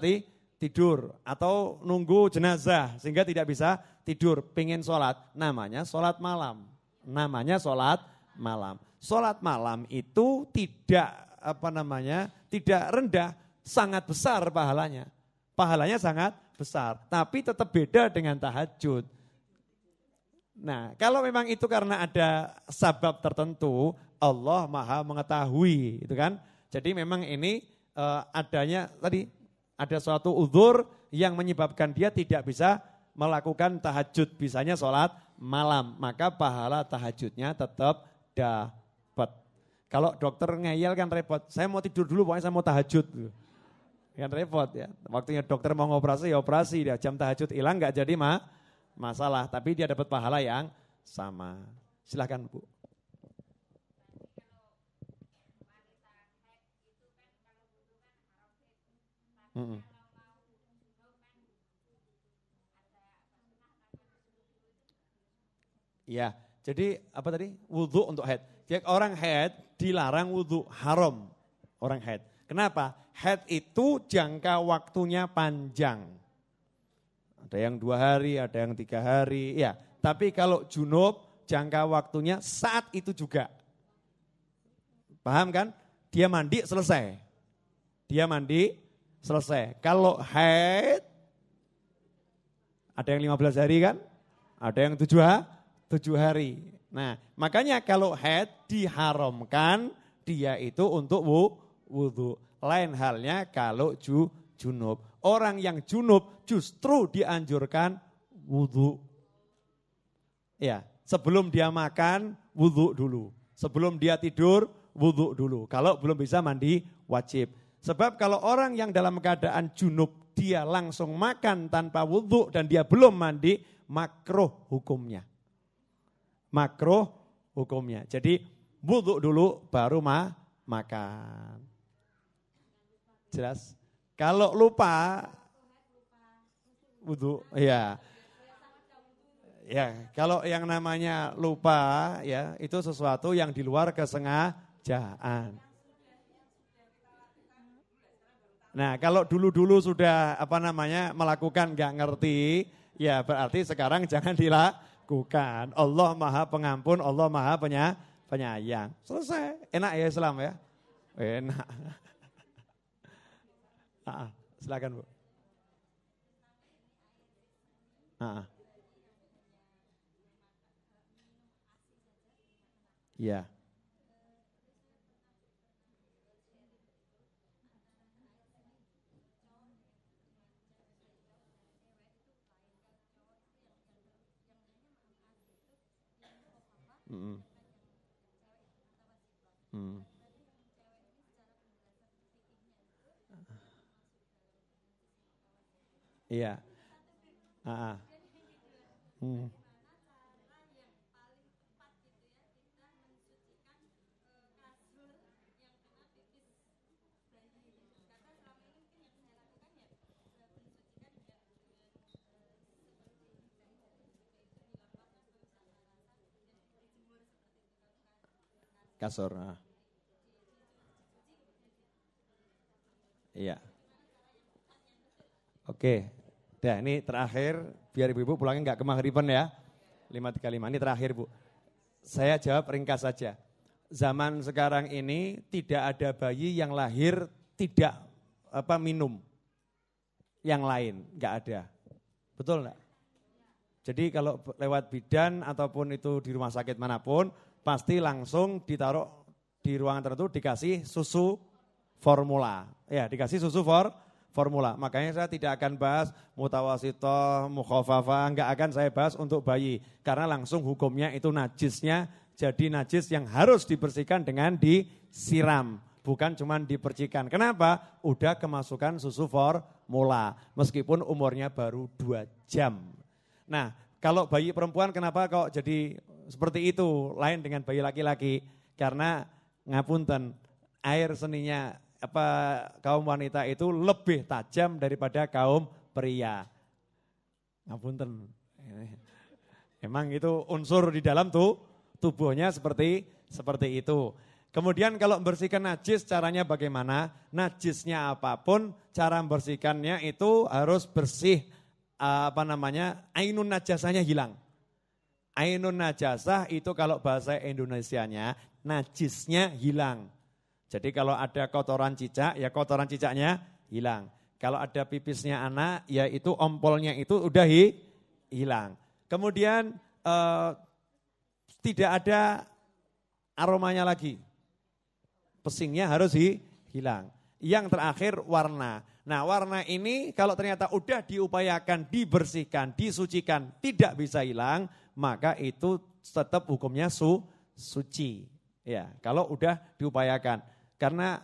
tidur. Atau nunggu jenazah sehingga tidak bisa tidur, pengen sholat. Namanya sholat malam. Sholat malam itu tidak tidak rendah, sangat besar pahalanya. Pahalanya sangat besar, tapi tetap beda dengan tahajud. Nah, kalau memang itu karena ada sabab tertentu, Allah Maha mengetahui, itu kan. Jadi memang ini adanya tadi ada suatu uzur yang menyebabkan dia tidak bisa melakukan tahajud, bisanya sholat malam, maka pahala tahajudnya tetap dapat. Kalau dokter ngeyel kan repot, saya mau tidur dulu pokoknya saya mau tahajud. Kan repot ya, waktunya dokter mau ngoperasi ya operasi, dia jam tahajud hilang gak jadi masalah, tapi dia dapat pahala yang sama. Silakan Bu. Ya, jadi apa tadi? Wudhu untuk haid. Jadi orang haid dilarang wudhu, haram orang haid. Kenapa? Haid itu jangka waktunya panjang. Ada yang 2 hari, ada yang 3 hari. Ya, tapi kalau junub jangka waktunya saat itu juga. Paham kan? Dia mandi selesai. Dia mandi selesai. Kalau haid, ada yang 15 hari kan? Ada yang 7 hari. Nah, makanya kalau haid diharamkan dia itu untuk wudhu. Lain halnya kalau junub. Orang yang junub justru dianjurkan wudhu. Ya, sebelum dia makan, wudhu dulu. Sebelum dia tidur, wudhu dulu. Kalau belum bisa mandi, wajib. Sebab kalau orang yang dalam keadaan junub, dia langsung makan tanpa wudhu dan dia belum mandi, makruh hukumnya. Makruh hukumnya. Jadi wudhu dulu baru makan. Jelas? Kalau lupa, wudhu, ya. Ya, kalau yang namanya lupa, ya itu sesuatu yang di luar kesengajaan. Nah, kalau dulu-dulu sudah melakukan nggak ngerti, ya berarti sekarang jangan dilakukan. Allah Maha Pengampun, Allah Maha Penyayang. Selesai. Enak ya Islam ya? Enak. Silakan Bu. Ya. Iya. Kasur. Iya. Oke. Nah ini terakhir, biar ibu-ibu pulangnya nggak kemaghriban ya. 535, ini terakhir Bu. Saya jawab ringkas saja. Zaman sekarang ini tidak ada bayi yang lahir tidak minum. Yang lain, nggak ada. Betul nggak? Jadi kalau lewat bidan ataupun itu di rumah sakit manapun, pasti langsung ditaruh di ruangan tertentu dikasih susu formula. Ya, dikasih susu formula. Makanya saya tidak akan bahas mutawasitoh, mukhafafah, enggak akan saya bahas untuk bayi. Karena langsung hukumnya itu najisnya jadi najis yang harus dibersihkan dengan disiram. Bukan cuma dipercikan. Kenapa? Udah kemasukan susu formula. Meskipun umurnya baru 2 jam. Nah, kalau bayi perempuan kenapa kok jadi seperti itu? Lain dengan bayi laki-laki. Karena ngapunten, air seninya kaum wanita itu lebih tajam daripada kaum pria. Ngapunten. Emang itu unsur di dalam tubuhnya seperti itu. Kemudian kalau membersihkan najis caranya bagaimana? Najisnya apapun, cara membersihkannya itu harus bersih, ainun najasahnya hilang. Ainun najasah itu kalau bahasa Indonesianya najisnya hilang. Jadi kalau ada kotoran cicak, ya kotoran cicaknya hilang. Kalau ada pipisnya anak, ya itu ompolnya itu udah hilang. Kemudian tidak ada aromanya lagi. Pesingnya harus hilang. Yang terakhir warna. Nah warna ini kalau ternyata udah diupayakan, dibersihkan, disucikan, tidak bisa hilang, maka itu tetap hukumnya suci. Ya, kalau udah diupayakan. Karena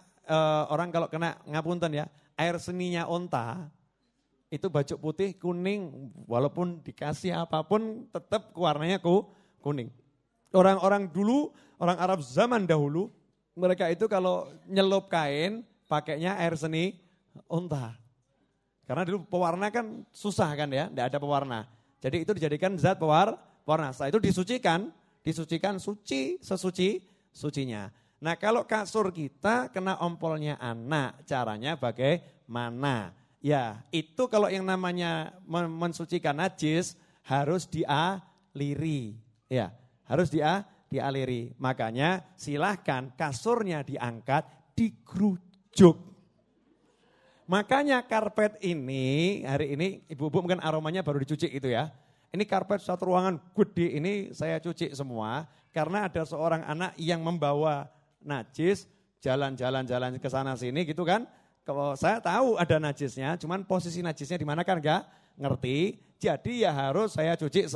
orang kalau kena ngapunten ya, air seninya onta, itu baju putih kuning, walaupun dikasih apapun tetap warnanya kuning. Orang-orang dulu, orang Arab zaman dahulu, mereka itu kalau nyelup kain, pakainya air seni onta. Karena dulu pewarna kan susah kan ya, tidak ada pewarna. Jadi itu dijadikan zat pewarna. Setelah itu disucikan suci, sesuci-sucinya. Nah kalau kasur kita kena ompolnya anak, caranya bagaimana? Ya itu kalau yang namanya mensucikan najis harus dialiri. Ya harus dialiri. Makanya silahkan kasurnya diangkat, digrujuk. Makanya karpet ini, hari ini ibu-ibu mungkin aromanya baru dicuci itu ya. Ini karpet satu ruangan gede ini saya cuci semua. Karena ada seorang anak yang membawa najis, jalan-jalan ke sana sini gitu kan. Kalau saya tahu ada najisnya, cuman posisi najisnya di mana kan enggak ngerti. Jadi ya harus saya cuci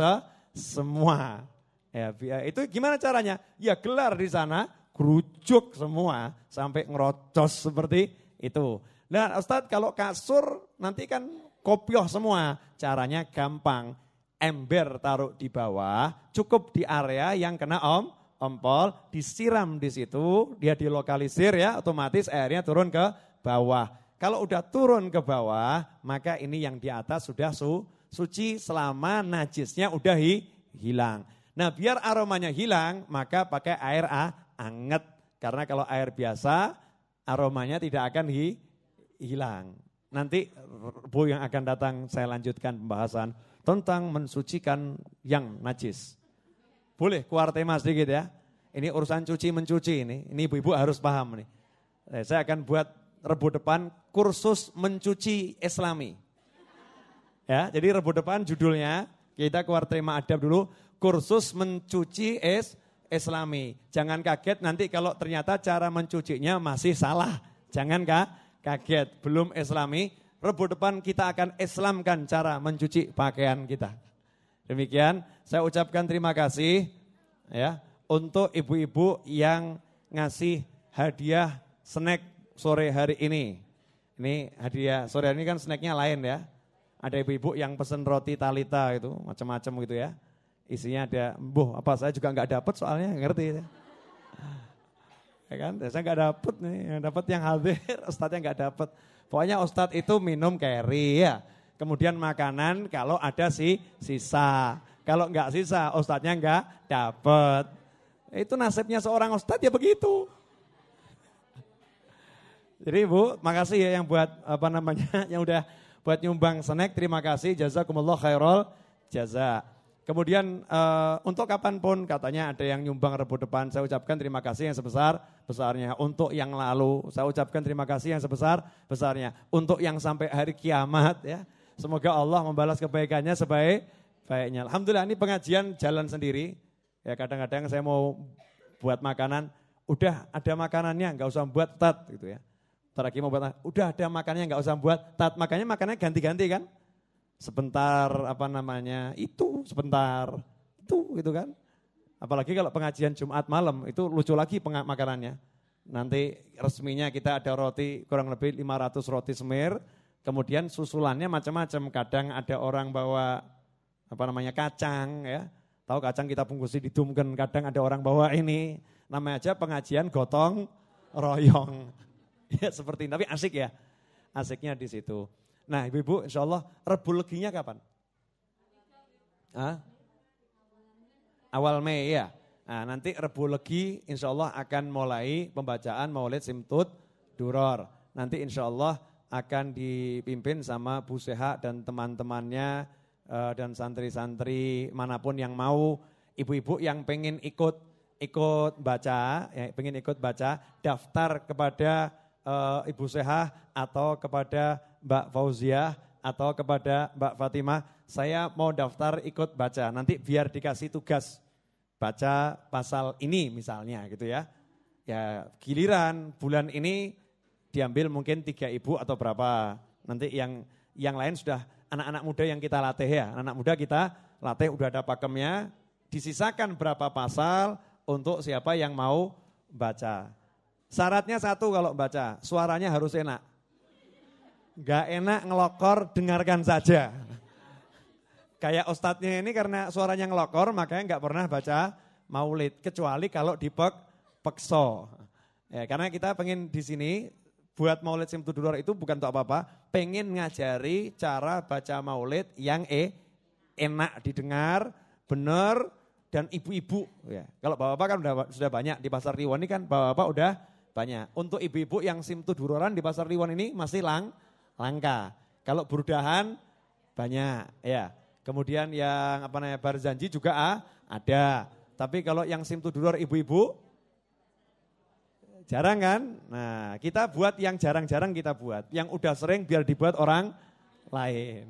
semua. Ya, itu gimana caranya? Ya gelar di sana, gerujuk semua sampai ngerocos seperti itu. Nah Ustadz kalau kasur nanti kan kopioh semua. Caranya gampang. Ember taruh di bawah, cukup di area yang kena ompol, disiram di situ, dia dilokalisir ya, otomatis airnya turun ke bawah. Kalau udah turun ke bawah, maka ini yang di atas sudah suci selama najisnya udah hilang. Nah biar aromanya hilang, maka pakai air anget. Karena kalau air biasa, aromanya tidak akan hilang. Nanti Bu yang akan datang saya lanjutkan pembahasan tentang mensucikan yang najis. Boleh keluar tema sedikit ya. Ini urusan cuci mencuci ini ibu-ibu harus paham nih. Saya akan buat Rebu depan kursus mencuci Islami. Ya, jadi Rebu depan judulnya kita keluar tema adab dulu, kursus mencuci Islami. Jangan kaget nanti kalau ternyata cara mencucinya masih salah. Jangan kaget, belum Islami. Rebu depan kita akan Islamkan cara mencuci pakaian kita. Demikian, saya ucapkan terima kasih ya untuk ibu-ibu yang ngasih hadiah snack sore hari ini. Ini hadiah sore hari ini kan snacknya lain ya. Ada ibu-ibu yang pesen roti talita itu, macam-macam gitu ya. Isinya ada, apa saya juga nggak dapat soalnya, ngerti ya. Ya kan, saya nggak dapat nih, yang dapat yang hadir, Ustadznya nggak dapat. Pokoknya Ustadz itu minum carry ya. Kemudian makanan kalau ada sisa. Kalau enggak sisa Ustadznya enggak dapat. Itu nasibnya seorang Ustadz ya begitu. Jadi Bu, makasih ya yang buat yang udah buat nyumbang snack. Terima kasih, jazakumullah khairul jaza. Kemudian untuk kapanpun katanya ada yang nyumbang Rebu depan, saya ucapkan terima kasih yang sebesar-besarnya. Untuk yang lalu, saya ucapkan terima kasih yang sebesar-besarnya. Untuk yang sampai hari kiamat ya, semoga Allah membalas kebaikannya sebaik-baiknya. Alhamdulillah ini pengajian jalan sendiri. Ya kadang-kadang saya mau buat makanan, udah ada makanannya, nggak usah buat tat gitu ya. Ntar lagi mau buat, udah ada makanannya, nggak usah buat tat, makanya makanannya ganti-ganti kan. Sebentar itu sebentar itu gitu kan. Apalagi kalau pengajian Jumat malam itu lucu lagi makanannya. Nanti resminya kita ada roti kurang lebih 500 roti semir, kemudian susulannya macam-macam. Kadang ada orang bawa kacang ya. Tahu kacang kita bungkusi didumken, kadang ada orang bawa ini. Namanya aja pengajian gotong royong. Ya seperti ini, tapi asik ya. Asiknya di situ. Nah ibu-ibu insya Allah Rebu leginya kapan? Awal Mei ya. Nah, nanti Rebu legi insya Allah akan mulai pembacaan Maulid Simtud Duror. Nanti insya Allah akan dipimpin sama Bu Seha dan teman-temannya dan santri-santri manapun yang mau. Ibu-ibu yang pengen ikut baca, daftar kepada Ibu Seha atau kepada Mbak Fauziah atau kepada Mbak Fatimah, saya mau daftar ikut baca. Nanti biar dikasih tugas baca pasal ini misalnya gitu ya. Ya giliran bulan ini diambil mungkin 3 ibu atau berapa. Nanti yang lain sudah anak-anak muda yang kita latih ya. Anak muda kita latih udah ada pakemnya. Disisakan berapa pasal untuk siapa yang mau baca. Syaratnya satu kalau baca, suaranya harus enak. Gak enak ngelokor, dengarkan saja. Kayak ustadznya ini karena suaranya ngelokor, makanya gak pernah baca maulid. Kecuali kalau dipekso. Ya, karena kita pengen di sini, buat Maulid Simtud Duror itu bukan untuk apa-apa. Pengen ngajari cara baca maulid yang enak didengar, benar, dan ibu-ibu. Ya, kalau bapak-bapak kan sudah banyak, di Pasar Riwon ini kan bapak-bapak udah banyak. Untuk ibu-ibu yang Simtud Duroran di Pasar Riwon ini masih langka. Kalau burdahan banyak ya. Kemudian yang barzanji juga ada. Tapi kalau yang sim to door ibu-ibu, jarang kan? Nah, kita buat yang jarang-jarang kita buat. Yang udah sering biar dibuat orang lain.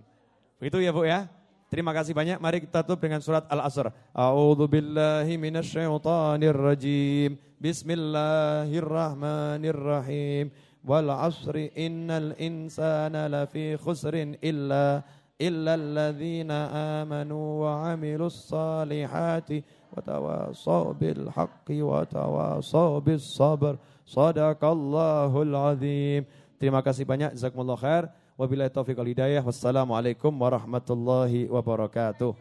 Begitu ya Bu ya? Terima kasih banyak. Mari kita tutup dengan surat Al-Asr. A'udzu billahi minasyaitonir rajim. Bismillahirrahmanirrahim. Wal 'asri innal insana lafi khusrin illa alladzina amanu wa 'amilus salihati wa tawasaw bil haqqi wa tawasaw bis sabr. Shadaqallahul azim. Terima kasih banyak. Jazakumullah khair. Wabillahi taufiq wal hidayah. Wassalamualaikum warahmatullahi wabarakatuh.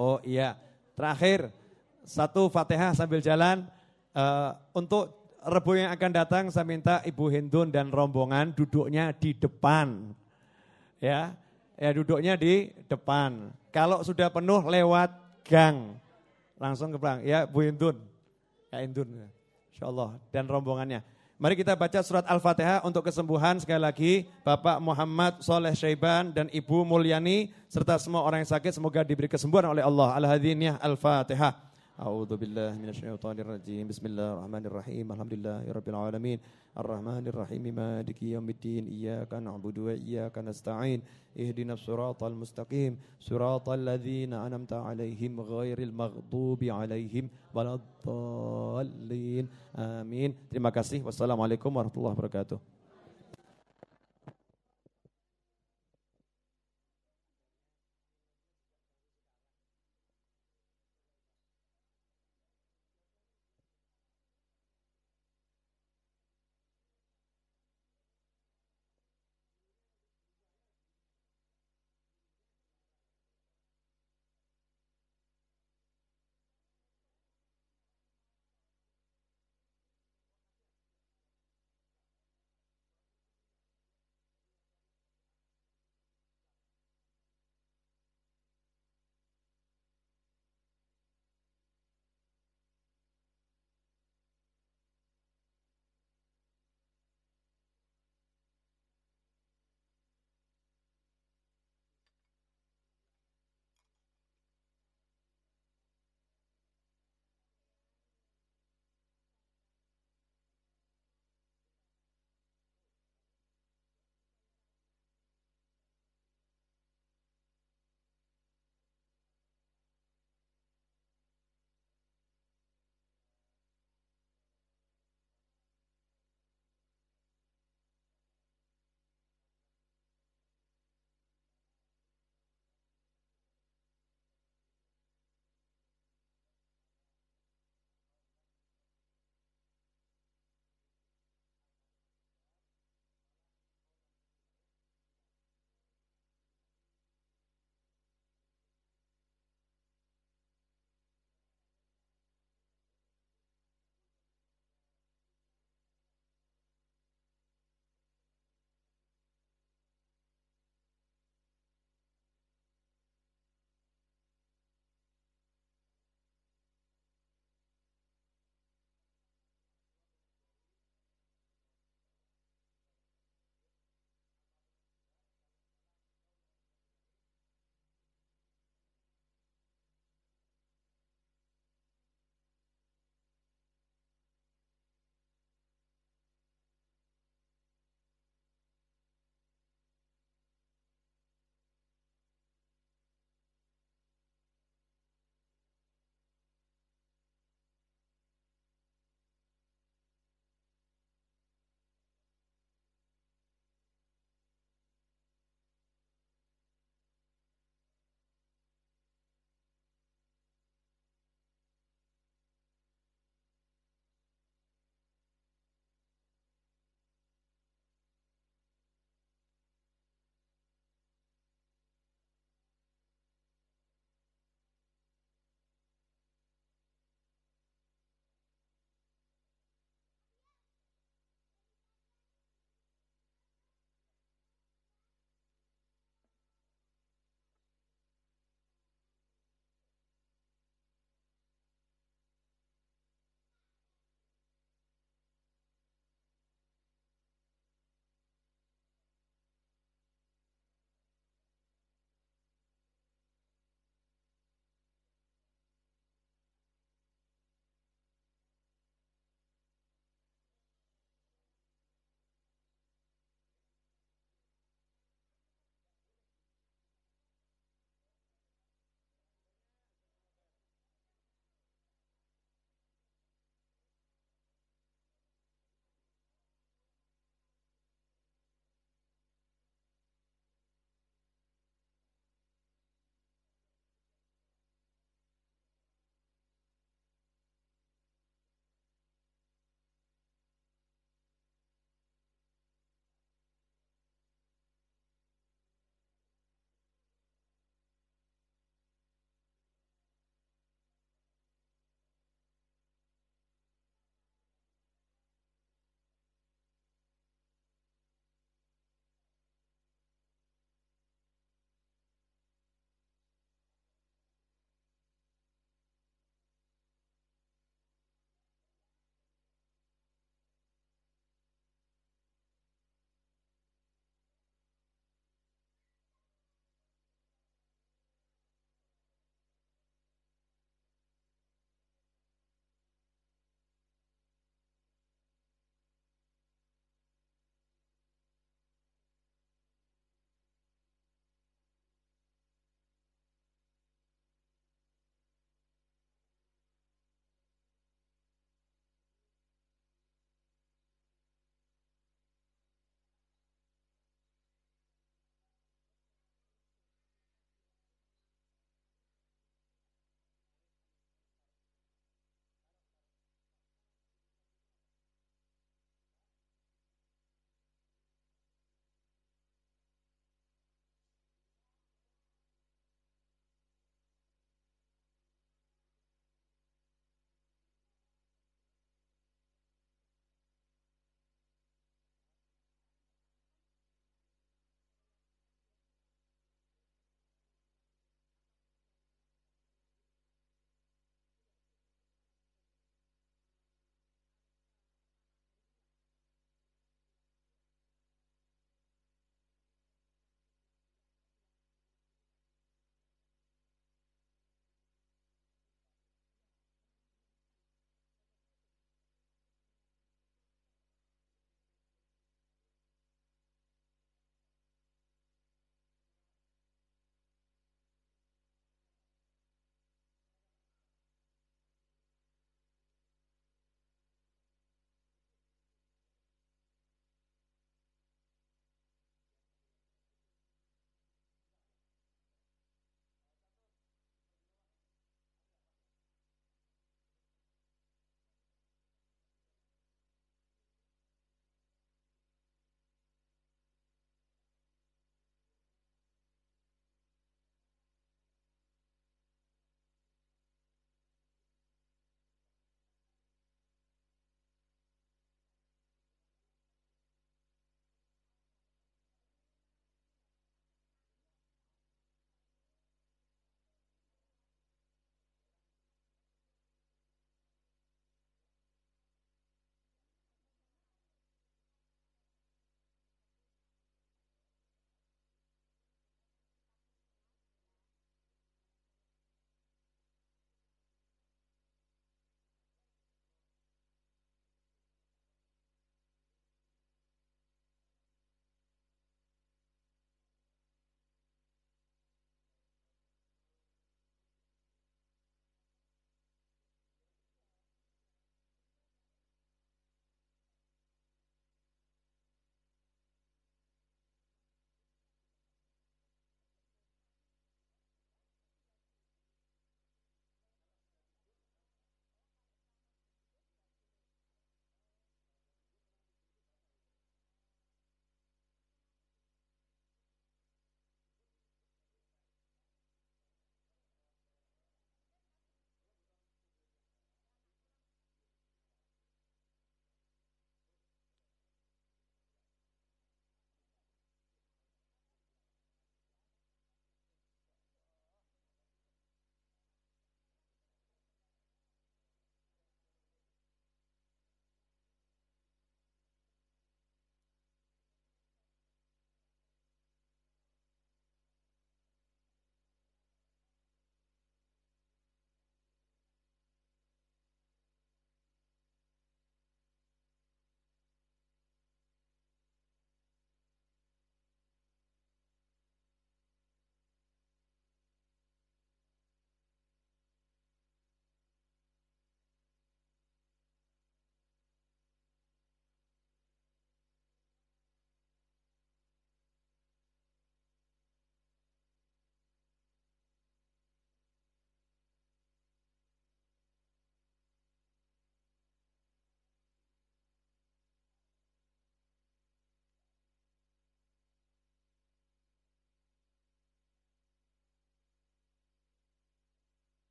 Oh iya, terakhir satu Fatihah sambil jalan. Untuk Rebo yang akan datang saya minta Ibu Hindun dan rombongan duduknya di depan. Ya, duduknya di depan. Kalau sudah penuh lewat gang. Langsung ke belakang. Ya, Bu Hindun. Ya Hindun. Insyaallah dan rombongannya. Mari kita baca surat Al-Fatihah untuk kesembuhan sekali lagi. Bapak Muhammad Soleh Syaiban dan Ibu Mulyani serta semua orang yang sakit semoga diberi kesembuhan oleh Allah. Al-Hadiniyah Al-Fatihah. A'udzu billahi minasyaitonir rajim. Bismillahirrahmanirrahim. Alhamdulillahirabbil alamin. Arrahmanir rahim. Maliki yaumiddin. Iyyaka na'budu wa iyyaka nasta'in. Ihdinas siratal mustaqim. Siratal ladzina an'amta 'alaihim ghairil maghdubi 'alaihim waladdallin. Amin. Terima kasih. Wassalamualaikum warahmatullahi wabarakatuh.